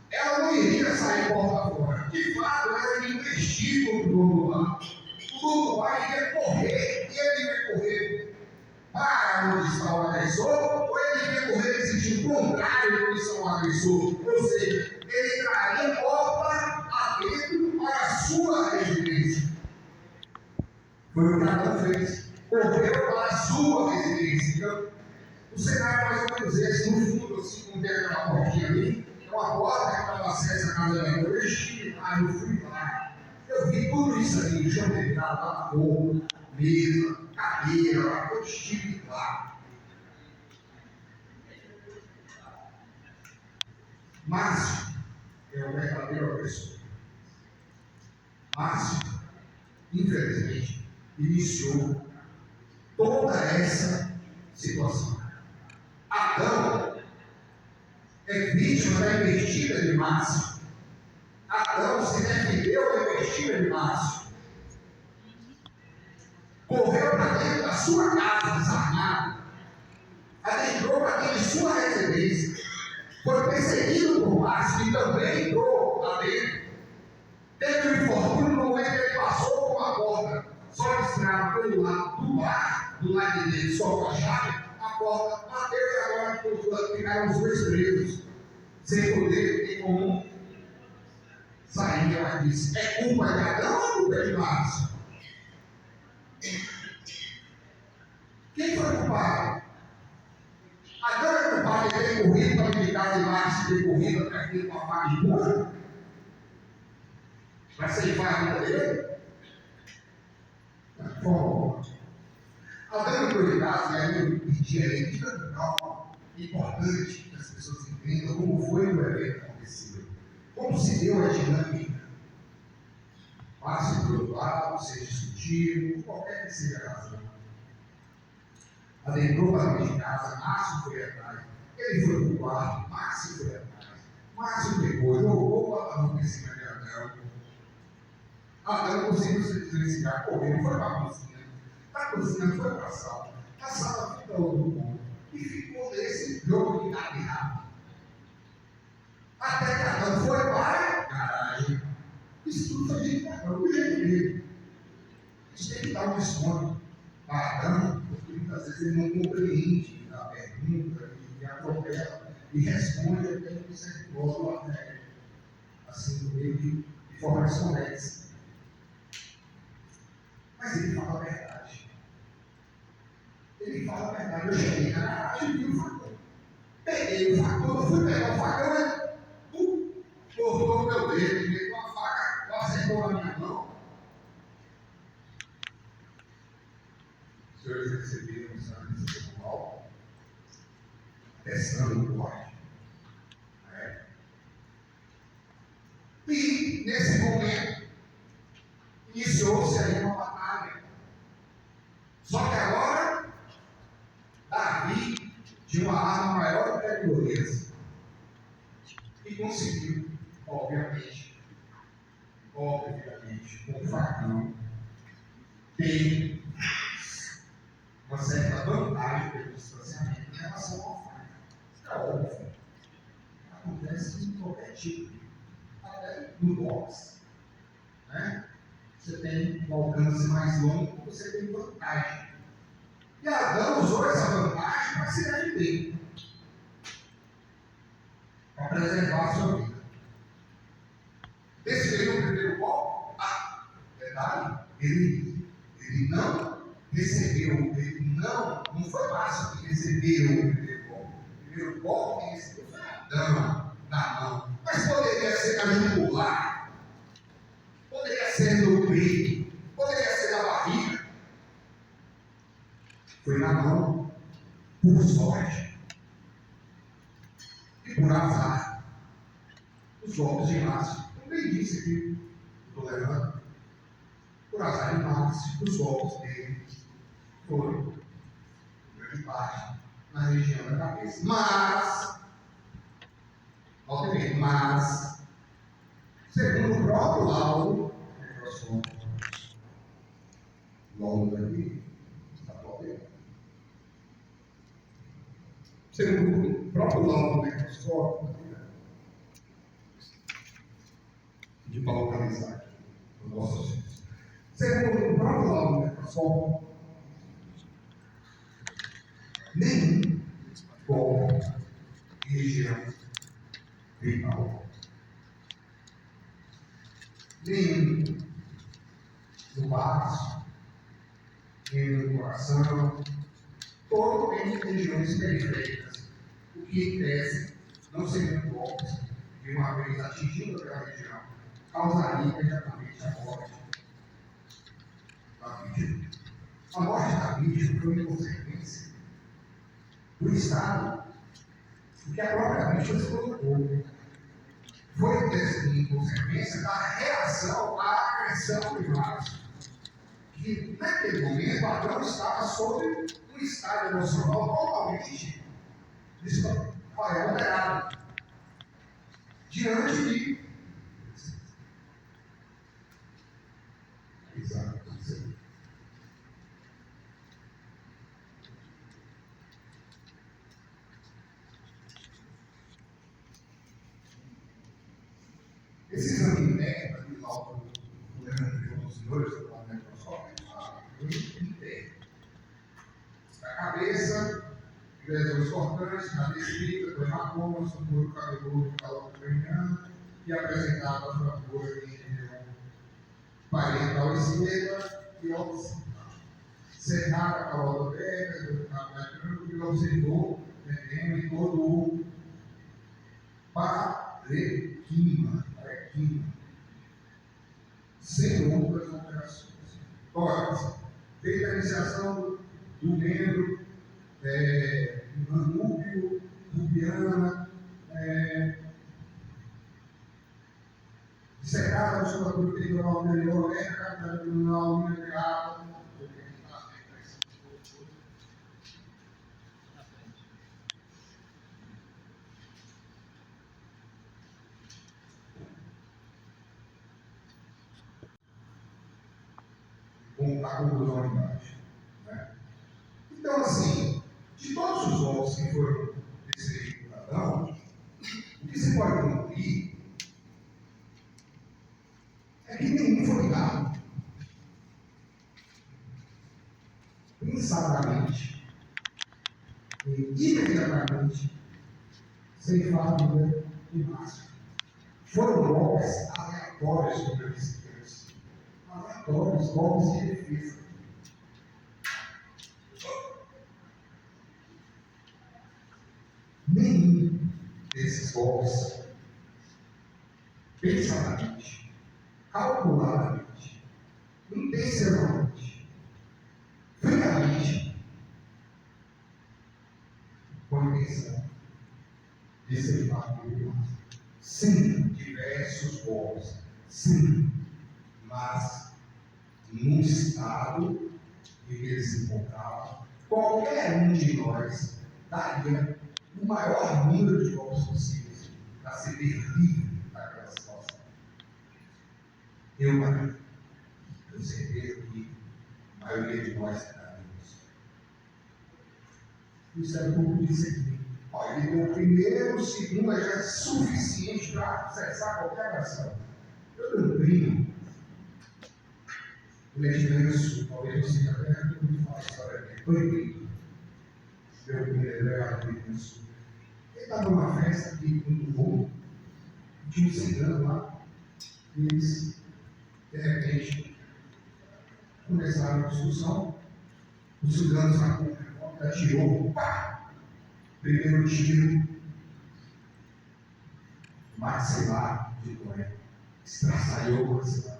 ela não iria sair porta fora. De fato, ela iria investir contra o dono do lar. O dono do lar iria correr, e ele iria correr para onde está o agressor, ou ele iria correr em sentido contrário de onde está o agressor. Ou seja, ele traria porta adentro para a sua residência. Foi o que Adão fez. Correu para a sua residência. Então, o cenário é mais ou menos esse. No fundo, assim, como tem aquela portinha ali, é uma porta que dava acesso à casa da minha mãe. Eu estive lá, eu fui lá. Eu vi tudo isso ali, o chão deitado, lá fogo, mesa, cadeira, lá, eu estive lá. Márcio é o verdadeiro agressor. Márcio, infelizmente, iniciou toda essa situação. Adão é vítima da investida de Márcio. Adão se defendeu da investida de Márcio. Correu para dentro da sua casa desarmado. Adentrou para dentro de sua residência. Foi perseguido por Márcio e também entrou lá dentro. Teve um infortúnio no momento que ele passou por uma porta. Só estrada pelo lado do bar, do lado dele, só com a chave. A porta bateu e agora ficaram os dois presos. Sem poder ter como sair. Ela disse: é culpa de Adão ou é culpa de Márcio? Quem foi culpado? Adão é culpado de ter corrido para militar de Márcio, ter corrido para ter uma faca de burro? Vai ceifar a vida dele? Bom, Adão entrou de casa e aí eu pedi a ele que calma, importante que as pessoas entendam como foi o evento que aconteceu, como se deu a dinâmica. Márcio entrou do lado, vocês discutiram, qualquer que seja a razão. Adentrou para dentro de casa, Márcio foi atrás, ele foi para o quarto, Márcio foi atrás, Márcio pegou, jogou o Adão em cima de Adão. Adão conseguiu se diferenciar, correu, foi para a cozinha. Da cozinha foi para a sala. A sala ficou do mundo. E ficou nesse jogo de gato. Até que Adão foi para a garagem. Isso tudo foi de Adão, do jeito dele. A gente tem que dar um desconto para Adão, porque muitas vezes ele não compreende a pergunta e atropela e responde até que você gosta assim, do meio de forma desconexa. Mas ele fala a verdade. Ele fala a verdade. Eu cheguei na garagem e vi o facão. Peguei o facão, eu fui pegar o facão e cortou o meu dedo, me com a faca, acertou na minha mão. Os senhores receberam o sangue sexual, testando o corte. E, nesse momento, iniciou-se aí uma batalha. Só que agora, Davi tinha uma arma maior do que a Golias. E conseguiu, obviamente, com o facão, ter uma certa vantagem pelo distanciamento em relação ao faca. Isso é óbvio. Acontece em qualquer tipo, até no boxe. Né? Você tem um alcance mais longo, você tem vantagem. E Adão usou essa vantagem para se defender, para preservar a sua vida. Desferiu o primeiro golpe? Detalhe, ele não recebeu, não foi fácil que recebeu o primeiro golpe. O primeiro golpe que recebeu foi Adão na mão. Mas poderia ser na jugular, poderia ser no peito, poderia ser na barriga. Foi na mão, por sorte e por azar. Os golpes de Márcio, também disse aqui, estou levando, por azar de Márcio, os golpes dele foram, grande parte, na região da cabeça. Mas, segundo o próprio laudo, logo daqui, está bom? Segundo o próprio laudo do microscópio, de para localizar aqui os nossos filhos. Segundo o próprio laudo do microscópio, nenhum corpo de região vital, nenhum no baço, nem no coração, todo em regiões periféricas, o que em tese não seriam golpes de uma vez atingindo aquela região, causaria imediatamente a morte da vítima. A morte da vítima foi uma consequência do Estado, porque a própria vítima se colocou. Foi em consequência da reação à agressão privada, que naquele momento Adão estava sob um estado emocional totalmente alterado, diante de esse exame médico do laudo do Leandro dos senhores do lado microscópio, a cabeça, lesões cortantes, cabeça escrita, do hematomas, do couro cabeludo, calor craniano, que apresentava fratura em região parental esquerda e occipital. Cerrada a calor aberta, do cabo que observou em todo o parequima, sem outras alterações. Ora, feita a iniciação do membro, manúbio, rubiana, dissecada a musculatura peitoral anterior, cavidade abdominal, mineral, com a conclusão embaixo. Né? Então, assim, de todos os golpes que foram descritos por Adão, o que se pode concluir é que nenhum foi dado pensadamente e imediatamente sem família e massa. Foram golpes aleatórios sobre a existência, aleatórios, golpes de defesa. Nenhum desses golpes, pensadamente, calculadamente, intencionalmente, friamente, com a intenção de ser família. Sim, diversos golpes, sim, mas no estado em que ele se encontrava, qualquer um de nós daria o maior número de golpes possíveis para se ver livre daquela situação. Eu, Maria, tenho certeza que a maioria de nós daríamos. Isso é como disse aqui. Olha, ele deu o primeiro, o segundo, já é suficiente para acessar qualquer ação. Eu tenho um primo, ele é de Lenço, talvez você já tenha ouvido falar a história dele. Foi primo. Meu primeiro legado de Lenço. Ele estava numa festa aqui muito bom, tinha um cigano lá, e eles, de repente, começaram a discussão. O cigano sacou, atirou, pá! Primeiro tiro, maxilar de Noé, estraçalhou o maxilar.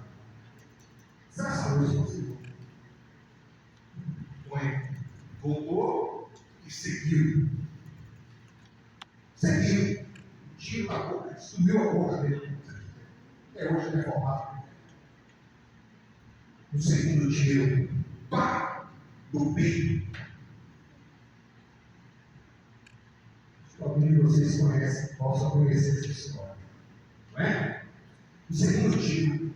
Estraçalhou esse maxilar. Noé voltou e seguiu. Seguiu. Tiro na boca, subiu a boca dele. Até hoje ele é formado. No segundo tiro, pá! Do peito. Alguns de vocês conhecem, possam conhecer essa história. Não é? O segundo tiro,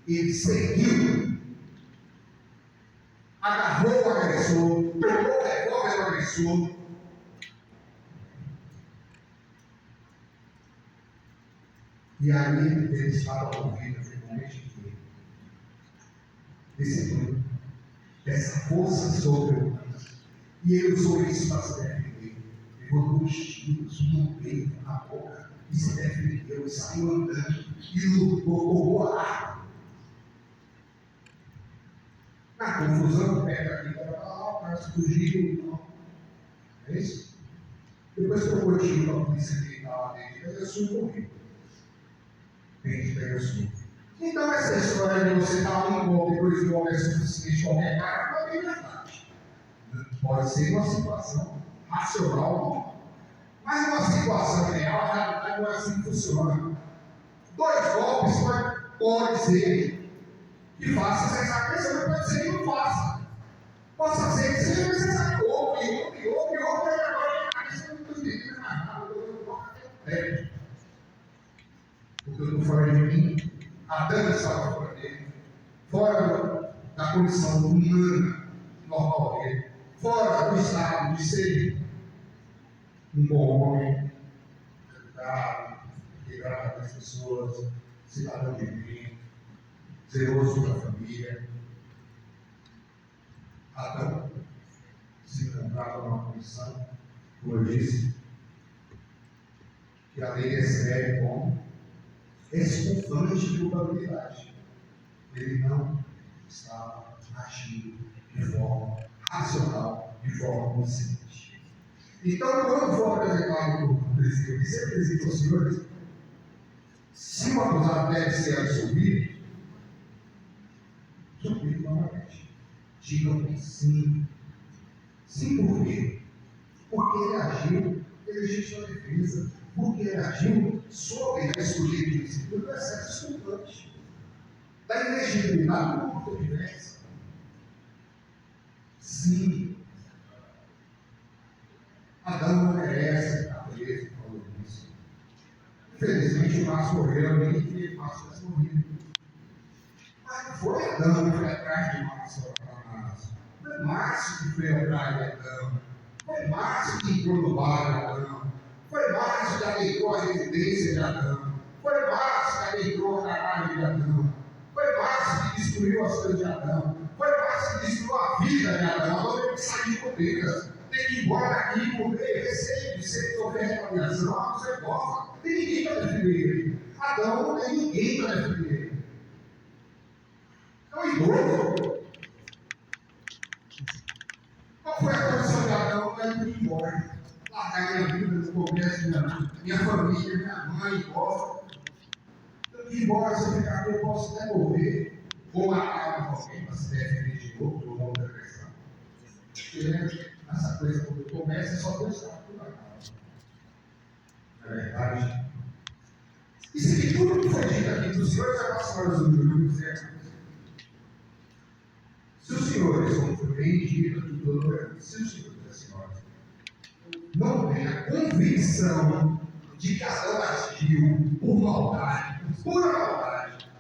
ele seguiu, agarrou o agressor, pegou o revólver do agressor E aí ele estava ouvindo principalmente desse grupo, dessa força sobre-humana. E ele usou isso para se defender. Ele botou os tiros no peito, na boca, e se defendeu, e saiu andando, e lutou a arma. Na confusão, pega aqui, para lá, o cara se fugiu, não. É isso? Depois trocou tiro para a polícia militar lá dentro, ele assumiu e morreu. Dentro da assumiu. Então, essa história de você estar um golpe, dois golpes, é suficiente qualquer cara, não é bem verdade. Pode ser uma situação racional, mas uma situação real, a realidade não é assim que funciona. Dois golpes pode ser que faça cessar a pessoa, pode ser que não faça. Possa ser que seja necessário outro, e agora a cabeça não estou entendendo mais nada, porque eu estou fora de mim, Adão estava fora dele, fora da condição humana normal dele, fora do estado de ser um bom homem, educado, que agrada as pessoas, cidadão de bem, zeloso da família. Adão se encontrava numa condição, como eu disse, que a lei recebe como escovante de culpabilidade. Ele não estava agindo de forma racional, de forma consciente. Então, quando for apresentado no presídio, e ser presídio aos senhores, se o acusado deve ser absolvido, suplico novamente. Digam sim. Sim, por quê? Porque ele agiu em legítima defesa, porque ele agiu sob a escolha de princípio do excesso desculpante, da ilegibilidade do ponto de vista. Sim. Adão não merece estar preso por causa disso. Infelizmente, o Márcio morreu, eu nem queria que o Márcio tivesse morrido. Mas não foi Adão que foi atrás de Márcio. Foi Márcio que foi atrás de Adão. Foi Márcio que entrou no bar de Adão. Foi Márcio que adentrou a residência de Adão. Foi Márcio que adentrou na casa de Adão. Foi Márcio que destruiu as coisas de Adão. Foi Márcio que destruiu a vida de Adão. Agora tem que sair com Deus. Tem que ir embora daqui porque receio de ser sofrer retaliação. Ah, você gosta. Tem ninguém para defender ele. Adão não tem ninguém para defender ele. É um idoso. Qual foi a condição de Adão? Ele ir embora. Largar minha vida no começo, minha família, minha mãe, gosta. Eu ir embora, se eu ficar aqui, eu posso até morrer. Vou matar alguém para se defender de novo, ou outra agressão. Essa coisa, quando começa, é só Deus sabe tudo acaba. Não é verdade? E se tudo que foi dito aqui dos senhores e das senhoras do mundo quiser, se os senhores, como foi bem dito aqui pelo se os senhores e as senhoras não têm a convicção de que Adão agiu por maldade, por pura maldade,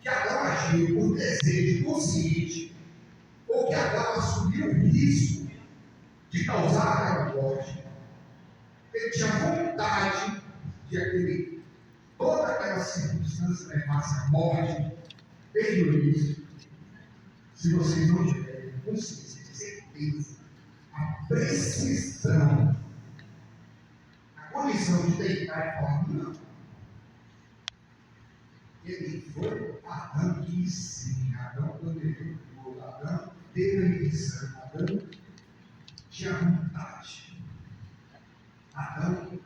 que Adão agiu por desejo consciente, ou que Adão assumiu o risco de causar aquela morte, ele tinha vontade de aquele, toda aquela circunstância levasse à morte desde o início. Se vocês não tiverem consciência, certeza, a precisão, a condição de deitar e falar, não. Ele foi Adão que sim, Adão planejou tudo, Adão teve a intenção, Adão tinha vontade. Adão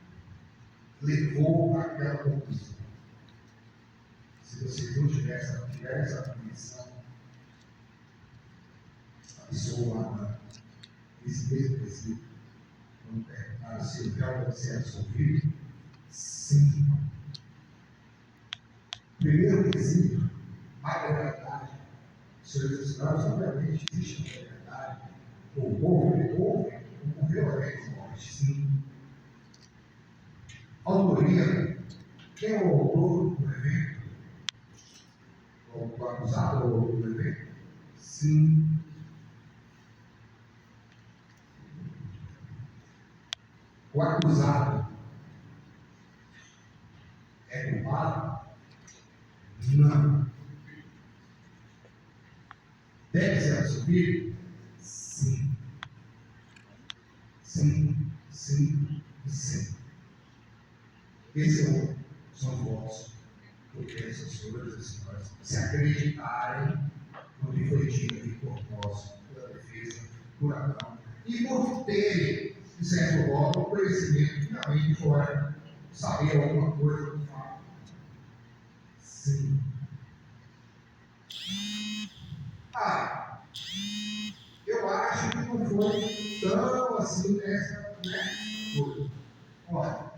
levou aquela conclusão. Se vocês não tiverem essa condição, a pessoa lá, esse mesmo princípio, quando perguntaram se o réu deve ser absolvido, sim. Primeiro princípio, a legalidade. Senhores e senhores, obviamente, existe uma legalidade. O povo, ocorreu a lei de morte, sim. Autoria, quem é o autor do evento? O acusado do evento? Sim. O acusado é culpado? Não. Deve ser o seu filho? Sim. Sim, sim e sim. Esses são os votos do que essas senhoras e senhores se acreditarem no que foi dito aqui por nós, pela defesa, por Adão, e por terem, de certo modo, um conhecimento finalmente fora, saber alguma coisa do fato. Sim. Eu acho que não foi tão assim nessa coisa. Olha,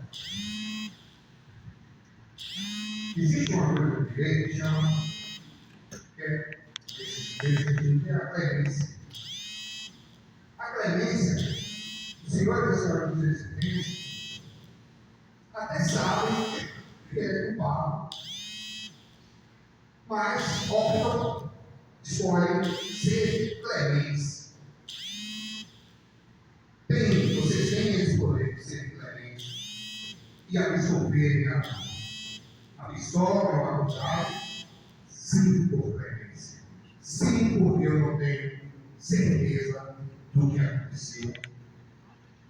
existe uma coisa no direito que chama a clemência. A clemência, os senhores e senhoras dos residentes até sabem que é culpado, mas optam, escolhem ser clementes. Vocês têm esse poder de ser clementes e absorverem a pistola, o acusado, sim, por clemência. Sim, porque eu não tenho certeza do que aconteceu.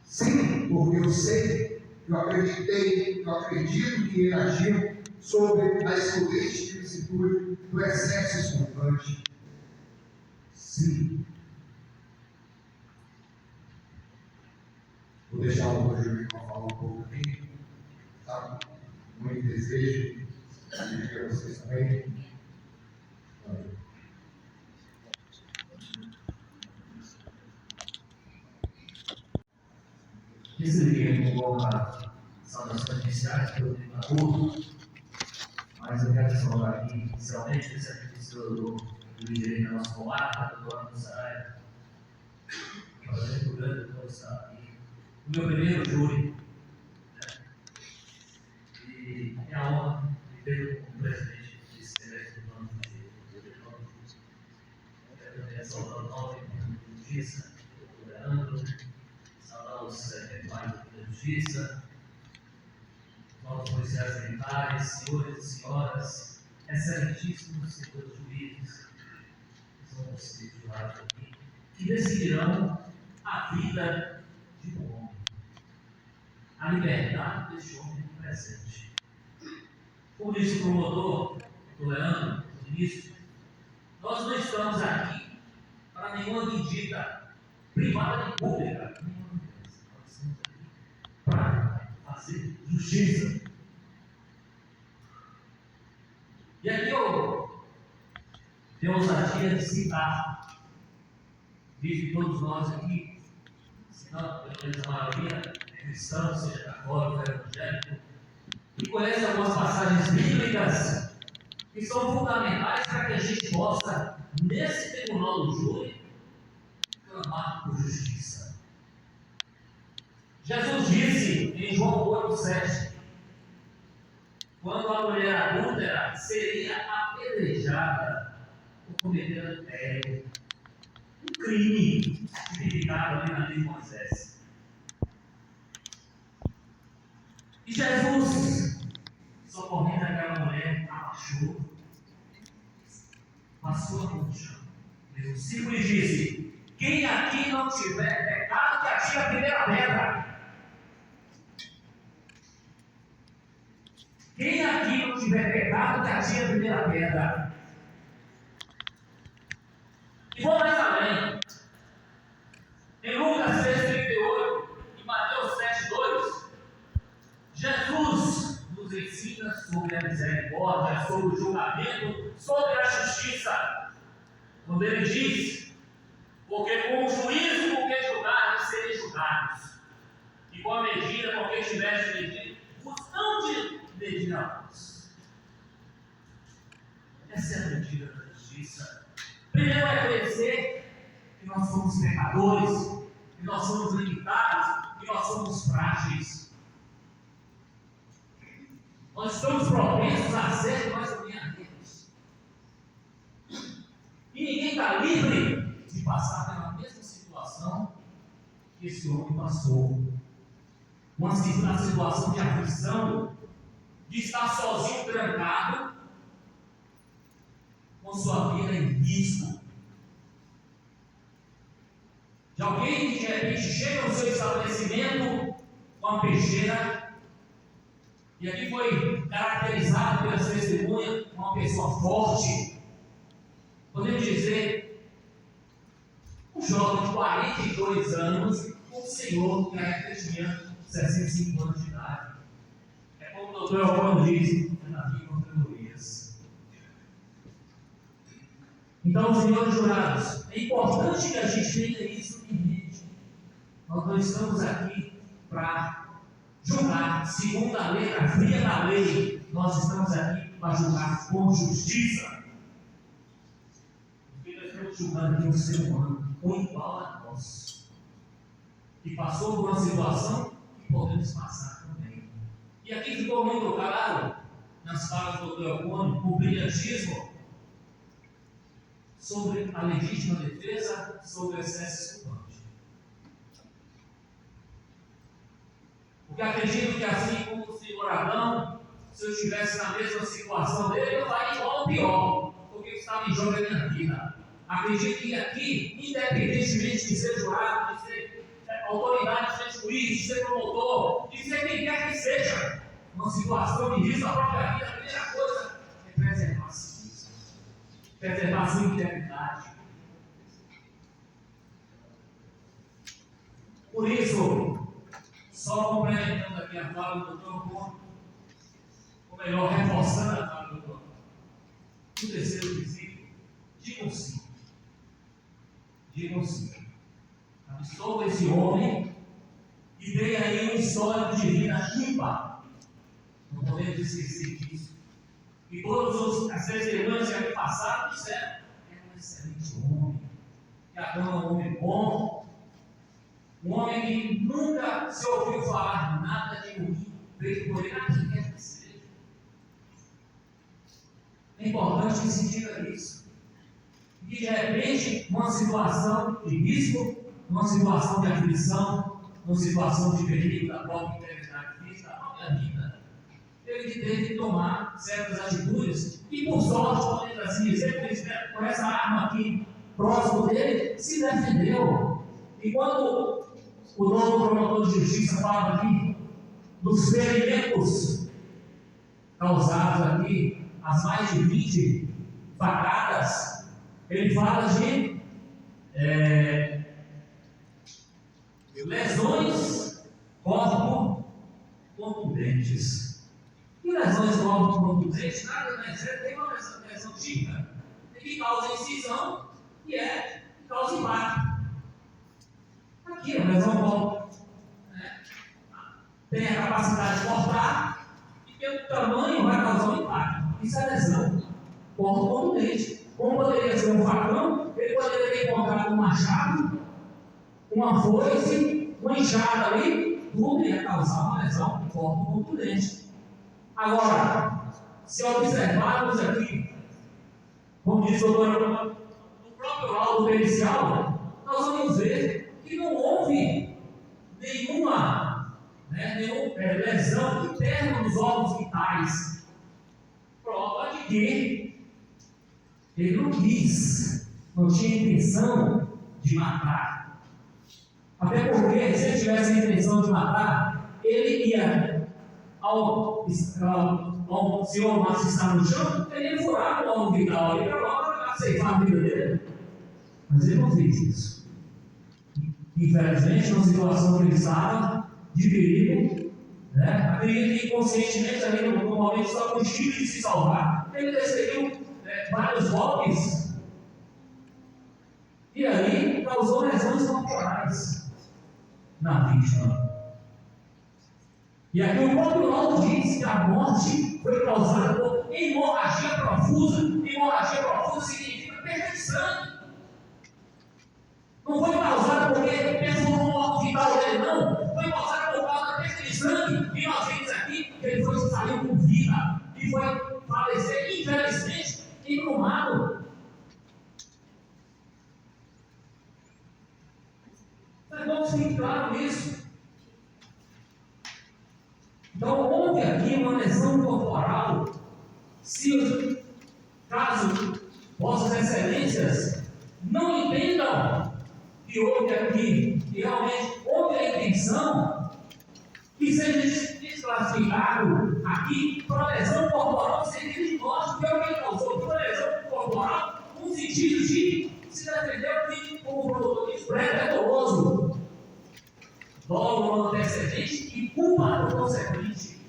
Sim, porque eu sei, eu acredito que ele agiu sobre a excelente vicissitude do excesso espontâneo. Sim. Vou deixar o Roger falar um pouco aqui. Tá? Muito desejo de ver vocês também. Recebi algumas saudações iniciais pelo culto, mas eu quero saudar aqui, inicialmente, o serviço do líder da nossa comarca, do Antônio Saraiva, que é um evento grande que está aqui. O meu primeiro júri, e é a honra de ter como presidente desse evento do ano de quero também saudar o nome da Justiça, o Leandro, saudar os eventuais da Justiça, nossos policiais militares, senhores e senhoras, excelentíssimos senhores juízes, que são vocês jurados aqui, que decidirão a vida de um homem, a liberdade deste homem presente. Como disse o promotor, o Leandro, no início, nós não estamos aqui para nenhuma medida privada nem pública, nós estamos aqui para fazer justiça. E aqui eu tenho a ousadia de citar, visto que todos nós aqui, se não, pelo menos a maioria, é cristão, seja católico, evangélico, e conhece algumas passagens bíblicas que são fundamentais para que a gente possa, nesse tribunal do júri, clamar por justiça. Jesus disse em João 8,7, quando a mulher adúltera seria apedrejada por cometer adultério, um crime tipificado ali na lei de Moisés. E Jesus, socorrendo aquela mulher, abaixou, passou a mão no chão. Versículo e disse: quem aqui não tiver pecado, que atire a primeira pedra. Quem aqui não tiver pecado, que atire a primeira pedra. E vou mais além. Em Lucas 6,38 e Mateus 7,2, Jesus nos ensina sobre a misericórdia, sobre o julgamento, sobre a justiça. Quando ele diz: porque com o juízo com que julgares, sereis julgados, e com a medida com que estiveres medido, vos não te medirás. Essa é a medida da justiça. Primeiro é conhecer que nós somos pecadores, que nós somos limitados, que nós somos frágeis. Nós estamos propensos a ser mais ou menos. E ninguém está livre de passar pela mesma situação que esse homem passou. Uma situação de aflição, de estar sozinho, trancado, sua vida em risco. De alguém que de repente chega no seu estabelecimento com uma peixeira, e aqui foi caracterizado pela testemunha uma pessoa forte, podemos dizer, um jovem de 42 anos, um senhor que ainda tinha 65 anos de idade. É como o doutor Elvano diz, é Davi contra Golias. Então, senhores jurados, é importante que a gente tenha isso em mente. Nós não estamos aqui para julgar segundo a letra fria da lei. Nós estamos aqui para julgar com justiça. Porque nós estamos julgando aqui um ser humano ou igual a nós, que passou por uma situação que podemos passar também. E aqui ficou muito claro, nas falas do Dr. Elvano, o brilhantismo sobre a legítima defesa, sobre o excesso culpante. Porque acredito que assim como o senhor Adão, se eu estivesse na mesma situação dele, eu faria igual ou pior, porque estava em jogo a minha vida. Acredito que aqui, independentemente de ser jurado, de ser autoridade, de ser juiz, de ser promotor, de ser quem quer que seja, uma situação de risco à própria vida, a primeira coisa é preservar a si mesmo, preservar a sua integridade. Por isso, só complementando aqui a fala do Dr. Elvano, ou melhor, reforçando a fala do Dr. Elvano, o terceiro princípio, digam sim. Digam sim. Absolva esse homem e dê aí um histórico de vida ímpar. Não podemos esquecer disso. E todas as testemunhas que aqui passaram disseram: é um excelente homem. Que Adão é um homem bom. Um homem que nunca se ouviu falar nada de ruim feito por ele, a quem quer que seja. É importante que se diga isso. E de repente, uma situação de risco, uma situação de aflição, uma situação de perigo da própria integridade física, da própria vida, ele teve que tomar certas atitudes e, por sorte, podemos assim dizer, com essa arma aqui próximo dele, se defendeu. E quando o novo promotor de justiça fala aqui dos ferimentos causados aqui, as mais de 20 facadas, ele fala de lesões corpo contundentes. E lesões corpo contundentes nada mais é tem uma lesão típica, que causa incisão e causa impacto. Aqui a lesão corpo tem a capacidade de cortar e pelo tamanho vai causar um impacto. Isso é lesão corpo contundente. Como poderia ser um facão, ele poderia ter encontrado um machado, uma foice, uma enxada ali, tudo ia causar uma lesão de corpo contundente. Agora, se observarmos aqui, como diz o doutor, no próprio laudo pericial, nós vamos ver que não houve nenhuma lesão interna nos órgãos vitais. Prova de que ele não quis, não tinha intenção de matar. Até porque, se ele tivesse a intenção de matar, ele ia ao senhor Márcio estar no chão, ele ia furar o órgão vital ali para logo aceitar a vida dele. Mas ele não fez isso. Infelizmente, numa situação que ele estava de perigo, acredito que inconscientemente ali no momento só com o instinto de se salvar, ele desferiu vários golpes e aí causou lesões corporais na vítima. E aqui o próprio laudo diz que a morte foi causada por hemorragia profusa. Hemorragia profusa significa perda de sangue. Não foi causada porque perfurou o órgão vital dele, não. Foi causada por causa da perda de sangue. E nós vimos aqui que ele saiu com vida e foi falecer, infelizmente, inumado. Mas vamos ficar claro nisso. Então, houve aqui uma lesão corporal. Se caso possa excelências não entendam que houve aqui, que realmente houve a intenção que seja desclassificado aqui para lesão corporal no sentido de morte, que é o que causou lesão corporal no sentido de se defender de, como o produtor diz, pré-doloso, dolo no antecedente e culpa no consequente.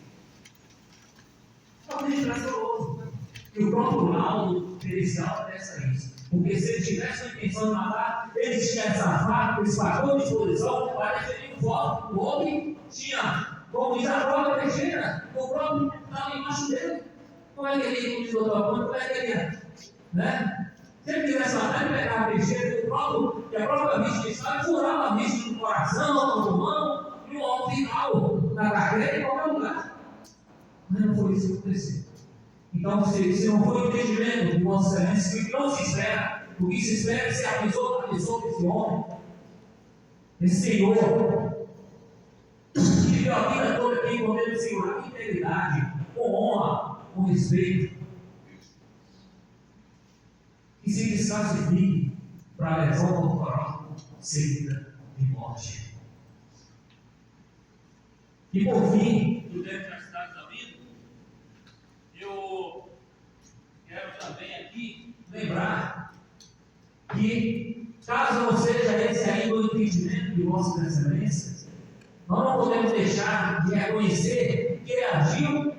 É um crime pré-doloso. E o próprio laudo pericial atesta isso. Porque se ele tivesse a intenção de matar, ele tinha essa faca, esse facão de disposição para definir o voto. O homem tinha, como diz a prova peixeira, o próprio estava embaixo dele. Como é que ele, como diz o doutor Aponte, como é que ele ia? Né? Se ele quisesse matar, ele pegava a peixeira e a própria vítima estava e furava a vítima no coração, no pulmão, e no final, na carreira, em qualquer lugar. Mas não foi isso que aconteceu. Então, se não foi o entendimento de Vossa Excelência, o que não se espera, o que se espera é ser a pessoa desse homem, esse senhor, que viveu a vida toda aqui com medo de segurar, com integridade, com honra, com respeito, que se desclassifique para a lesão corporal seguida de morte. E por fim, do tempo da cidade da vida, eu quero também aqui lembrar que, caso não seja esse ainda o entendimento de Vossas Excelências, nós não podemos deixar de reconhecer que ele agiu,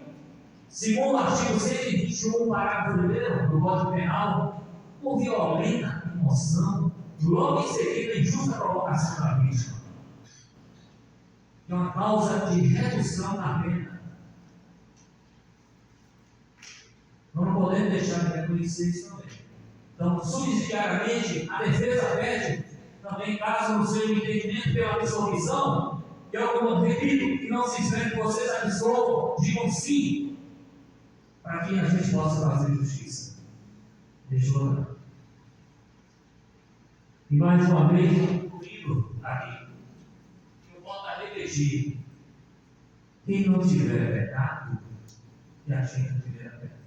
segundo o artigo 121, parágrafo 1º do Código Penal, por violenta emoção, logo em seguida a injusta provocação da vítima. É uma causa de redução da pena. Nós não podemos deixar de reconhecer isso também. Então, subsidiariamente, a defesa pede também, caso não seja o entendimento pela absolvição, que é o que eu repito, que não se espere que vocês absolvam, digam sim, para que a gente possa fazer justiça. Deixa eu orar. E mais uma vez, concluindo aqui, eu volto a repetir: quem não tiver pecado, que atinja a primeira pedra.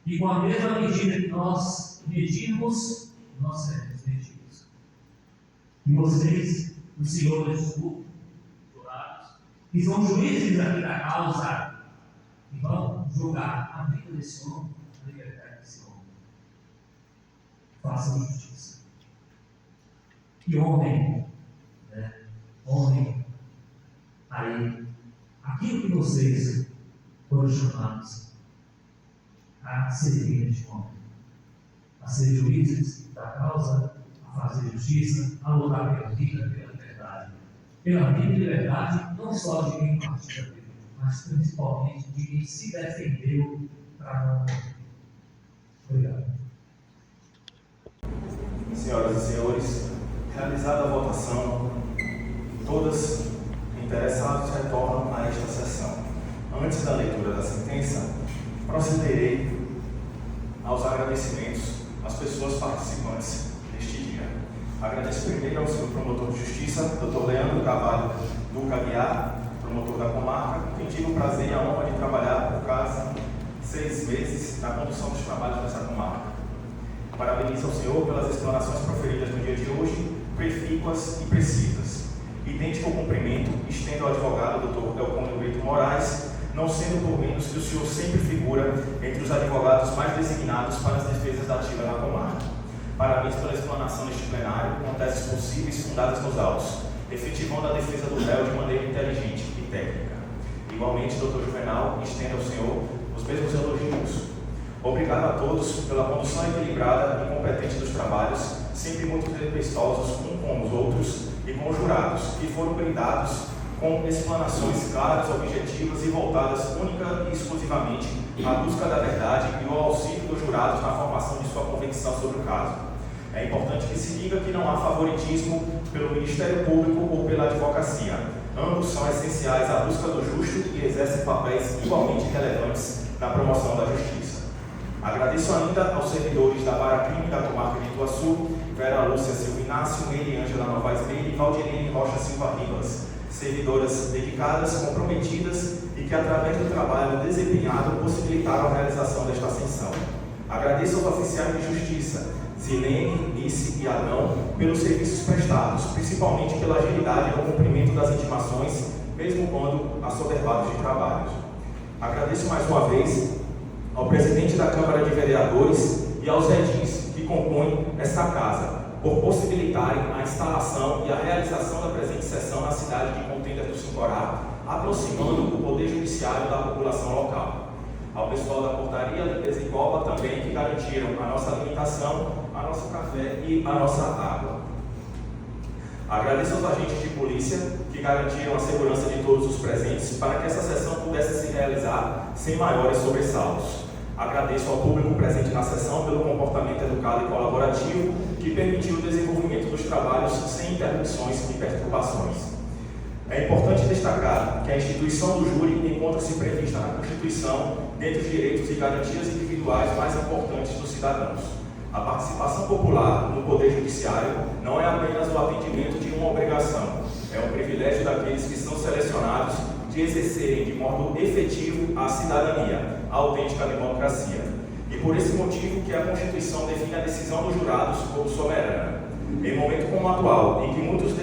E com a mesma medida que nós medirmos, nós seremos medidos. E vocês, os senhores do jurados, que são juízes aqui da causa, que vão julgar a vida desse homem, a liberdade desse homem, façam justiça. E honrem, honrem aí aquilo que vocês foram chamados a servir neste momento, a ser juízes da causa, a fazer justiça, a lutar pela vida, pela liberdade. Pela vida e liberdade, não só de quem partiu da vida, mas principalmente de quem se defendeu para não morrer. Obrigado. Senhoras e senhores, realizada a votação, todos interessados retornam a esta sessão. Antes da leitura da sentença, procederei aos agradecimentos às pessoas participantes deste dia. Agradeço primeiro ao senhor promotor de justiça, Dr. Leandro Carvalho Duca Aguiar, promotor da comarca, com quem tive o prazer e a honra de trabalhar por quase 6 meses na condução dos trabalhos dessa comarca. Parabenizo ao senhor pelas explanações proferidas no dia de hoje, profícuas e precisas. Idêntico cumprimento estendo ao advogado Dr. Elcônio Brito Moraes, não sendo por menos que o senhor sempre figura entre os advogados mais designados para as defesas ativas na comarca. Parabéns pela explanação neste plenário, com teses possíveis fundadas nos autos, efetivando a defesa do réu de maneira inteligente e técnica. Igualmente, Dr. Juvenal, estendo ao senhor os mesmos elogios. Obrigado a todos pela condução equilibrada e competente dos trabalhos, sempre muito respeitosos um com os outros e com os jurados, que foram brindados com explanações claras, objetivas e voltadas única e exclusivamente à busca da verdade e ao auxílio dos jurados na formação de sua convicção sobre o caso. É importante que se diga que não há favoritismo pelo Ministério Público ou pela advocacia. Ambos são essenciais à busca do justo e exercem papéis igualmente relevantes na promoção da justiça. Agradeço ainda aos servidores da Vara Crime da Comarca de Ituaçu, Vera Lúcia Silva Inácio, Meire Ângela Novaes Meire e Valdirene Rocha Silva Ribas, servidoras dedicadas, comprometidas e que, através do trabalho desempenhado, possibilitaram a realização desta ascensão. Agradeço aos oficiais de justiça, Zilene, Nice e Adão, pelos serviços prestados, principalmente pela agilidade no cumprimento das intimações, mesmo quando assoberbados de trabalhos. Agradeço mais uma vez ao presidente da Câmara de Vereadores e aos edis que compõem esta casa, por possibilitarem a instalação e a realização da presente sessão na cidade de Contendas do Sincorá, aproximando o Poder Judiciário da população local. Ao pessoal da Portaria, Limpeza e Copa também, que garantiram a nossa alimentação, a nosso café e a nossa água. Agradeço aos agentes de polícia que garantiram a segurança de todos os presentes para que essa sessão pudesse se realizar sem maiores sobressaltos. Agradeço ao público presente na sessão pelo comportamento educado e colaborativo que permitiu o desenvolvimento dos trabalhos sem interrupções e perturbações. É importante destacar que a instituição do júri encontra-se prevista na Constituição dentre os direitos e garantias individuais mais importantes dos cidadãos. A participação popular no Poder Judiciário não é apenas o atendimento de uma obrigação, é um privilégio daqueles que são selecionados de exercerem de modo efetivo a cidadania, a autêntica democracia. E por esse motivo que a Constituição define a decisão dos jurados como soberana. Em um momento como o atual, em que muitos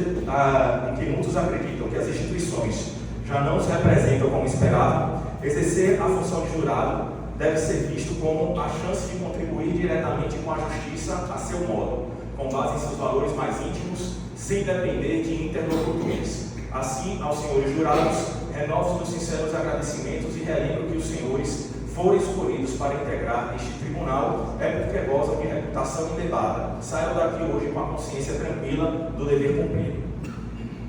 acreditam que as instituições já não os representam como esperavam, exercer a função de jurado deve ser visto como a chance de contribuir diretamente com a justiça a seu modo, com base em seus valores mais íntimos, sem depender de interlocutores. Assim, aos senhores jurados, renovo meus sinceros agradecimentos e relembro que os senhores forem escolhidos para integrar este tribunal é porque gozam de reputação ilibada. Saiam daqui hoje com a consciência tranquila do dever cumprido.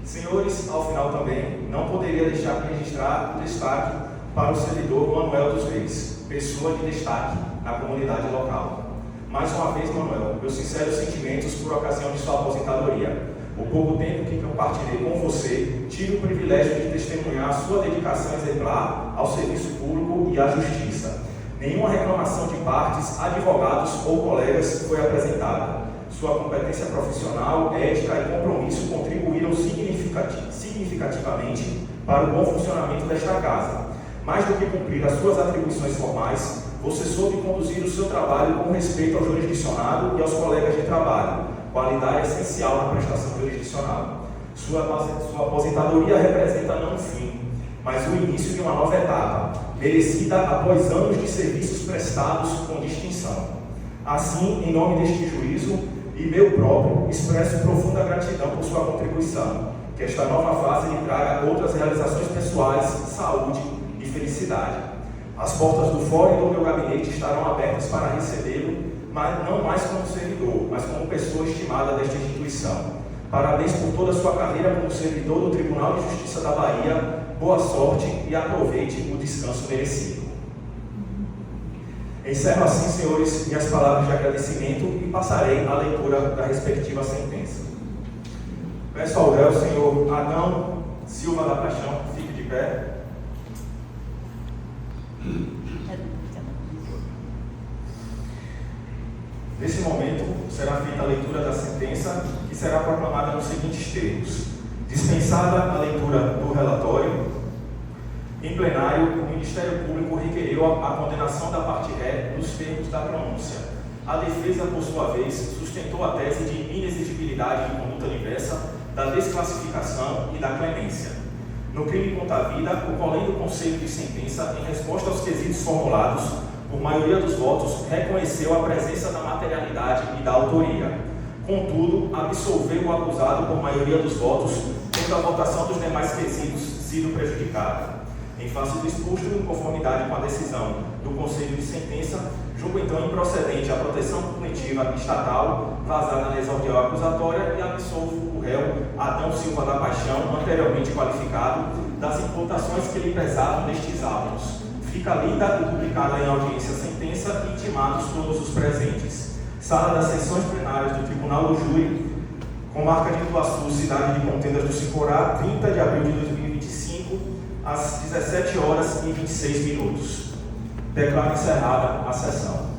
Senhores, ao final também, não poderia deixar de registrar o destaque para o servidor Manuel dos Reis, pessoa de destaque na comunidade local. Mais uma vez, Manuel, meus sinceros sentimentos por ocasião de sua aposentadoria. O pouco tempo que compartilhei com você, tive o privilégio de testemunhar a sua dedicação exemplar ao serviço público e à justiça. Nenhuma reclamação de partes, advogados ou colegas foi apresentada. Sua competência profissional, ética e compromisso contribuíram significativamente para o bom funcionamento desta casa. Mais do que cumprir as suas atribuições formais, você soube conduzir o seu trabalho com respeito ao jurisdicionado e aos colegas de trabalho, qualidade essencial na prestação jurisdicional. Sua aposentadoria representa não um fim, mas o início de uma nova etapa, merecida após anos de serviços prestados com distinção. Assim, em nome deste juízo e meu próprio, expresso profunda gratidão por sua contribuição, que esta nova fase lhe traga outras realizações pessoais, saúde e felicidade. As portas do fórum e do meu gabinete estarão abertas para recebê-lo, mas não mais como servidor, mas como pessoa estimada desta instituição. Parabéns por toda a sua carreira como servidor do Tribunal de Justiça da Bahia. Boa sorte e aproveite o descanso merecido. Encerro assim, senhores, minhas palavras de agradecimento e passarei à leitura da respectiva sentença. Peço ao réu, senhor Adão Silva da Paixão, fique de pé. Nesse momento, será feita a leitura da sentença, que será proclamada nos seguintes termos. Dispensada a leitura do relatório, em plenário, o Ministério Público requeriu a condenação da parte ré nos termos da pronúncia. A defesa, por sua vez, sustentou a tese de inexigibilidade de conduta diversa, da desclassificação e da clemência. No crime contra a vida, o colendo conselho de sentença, em resposta aos quesitos formulados, por maioria dos votos, reconheceu a presença da materialidade e da autoria. Contudo, absolveu o acusado por maioria dos votos, tendo a votação dos demais quesitos sido prejudicada. Em face do exposto, em conformidade com a decisão do Conselho de Sentença, julgo então improcedente a proteção punitiva estatal vazada na exordial acusatória e absolvo o réu Adão Silva da Paixão, anteriormente qualificado, das imputações que lhe pesavam nestes autos. Fica lida e publicada em audiência a sentença e intimados todos os presentes. Sala das sessões plenárias do Tribunal do Júri, Comarca de Ituaçu, cidade de Contendas do Sincorá, 30 de abril de 2025, às 17h26. Declaro encerrada a sessão.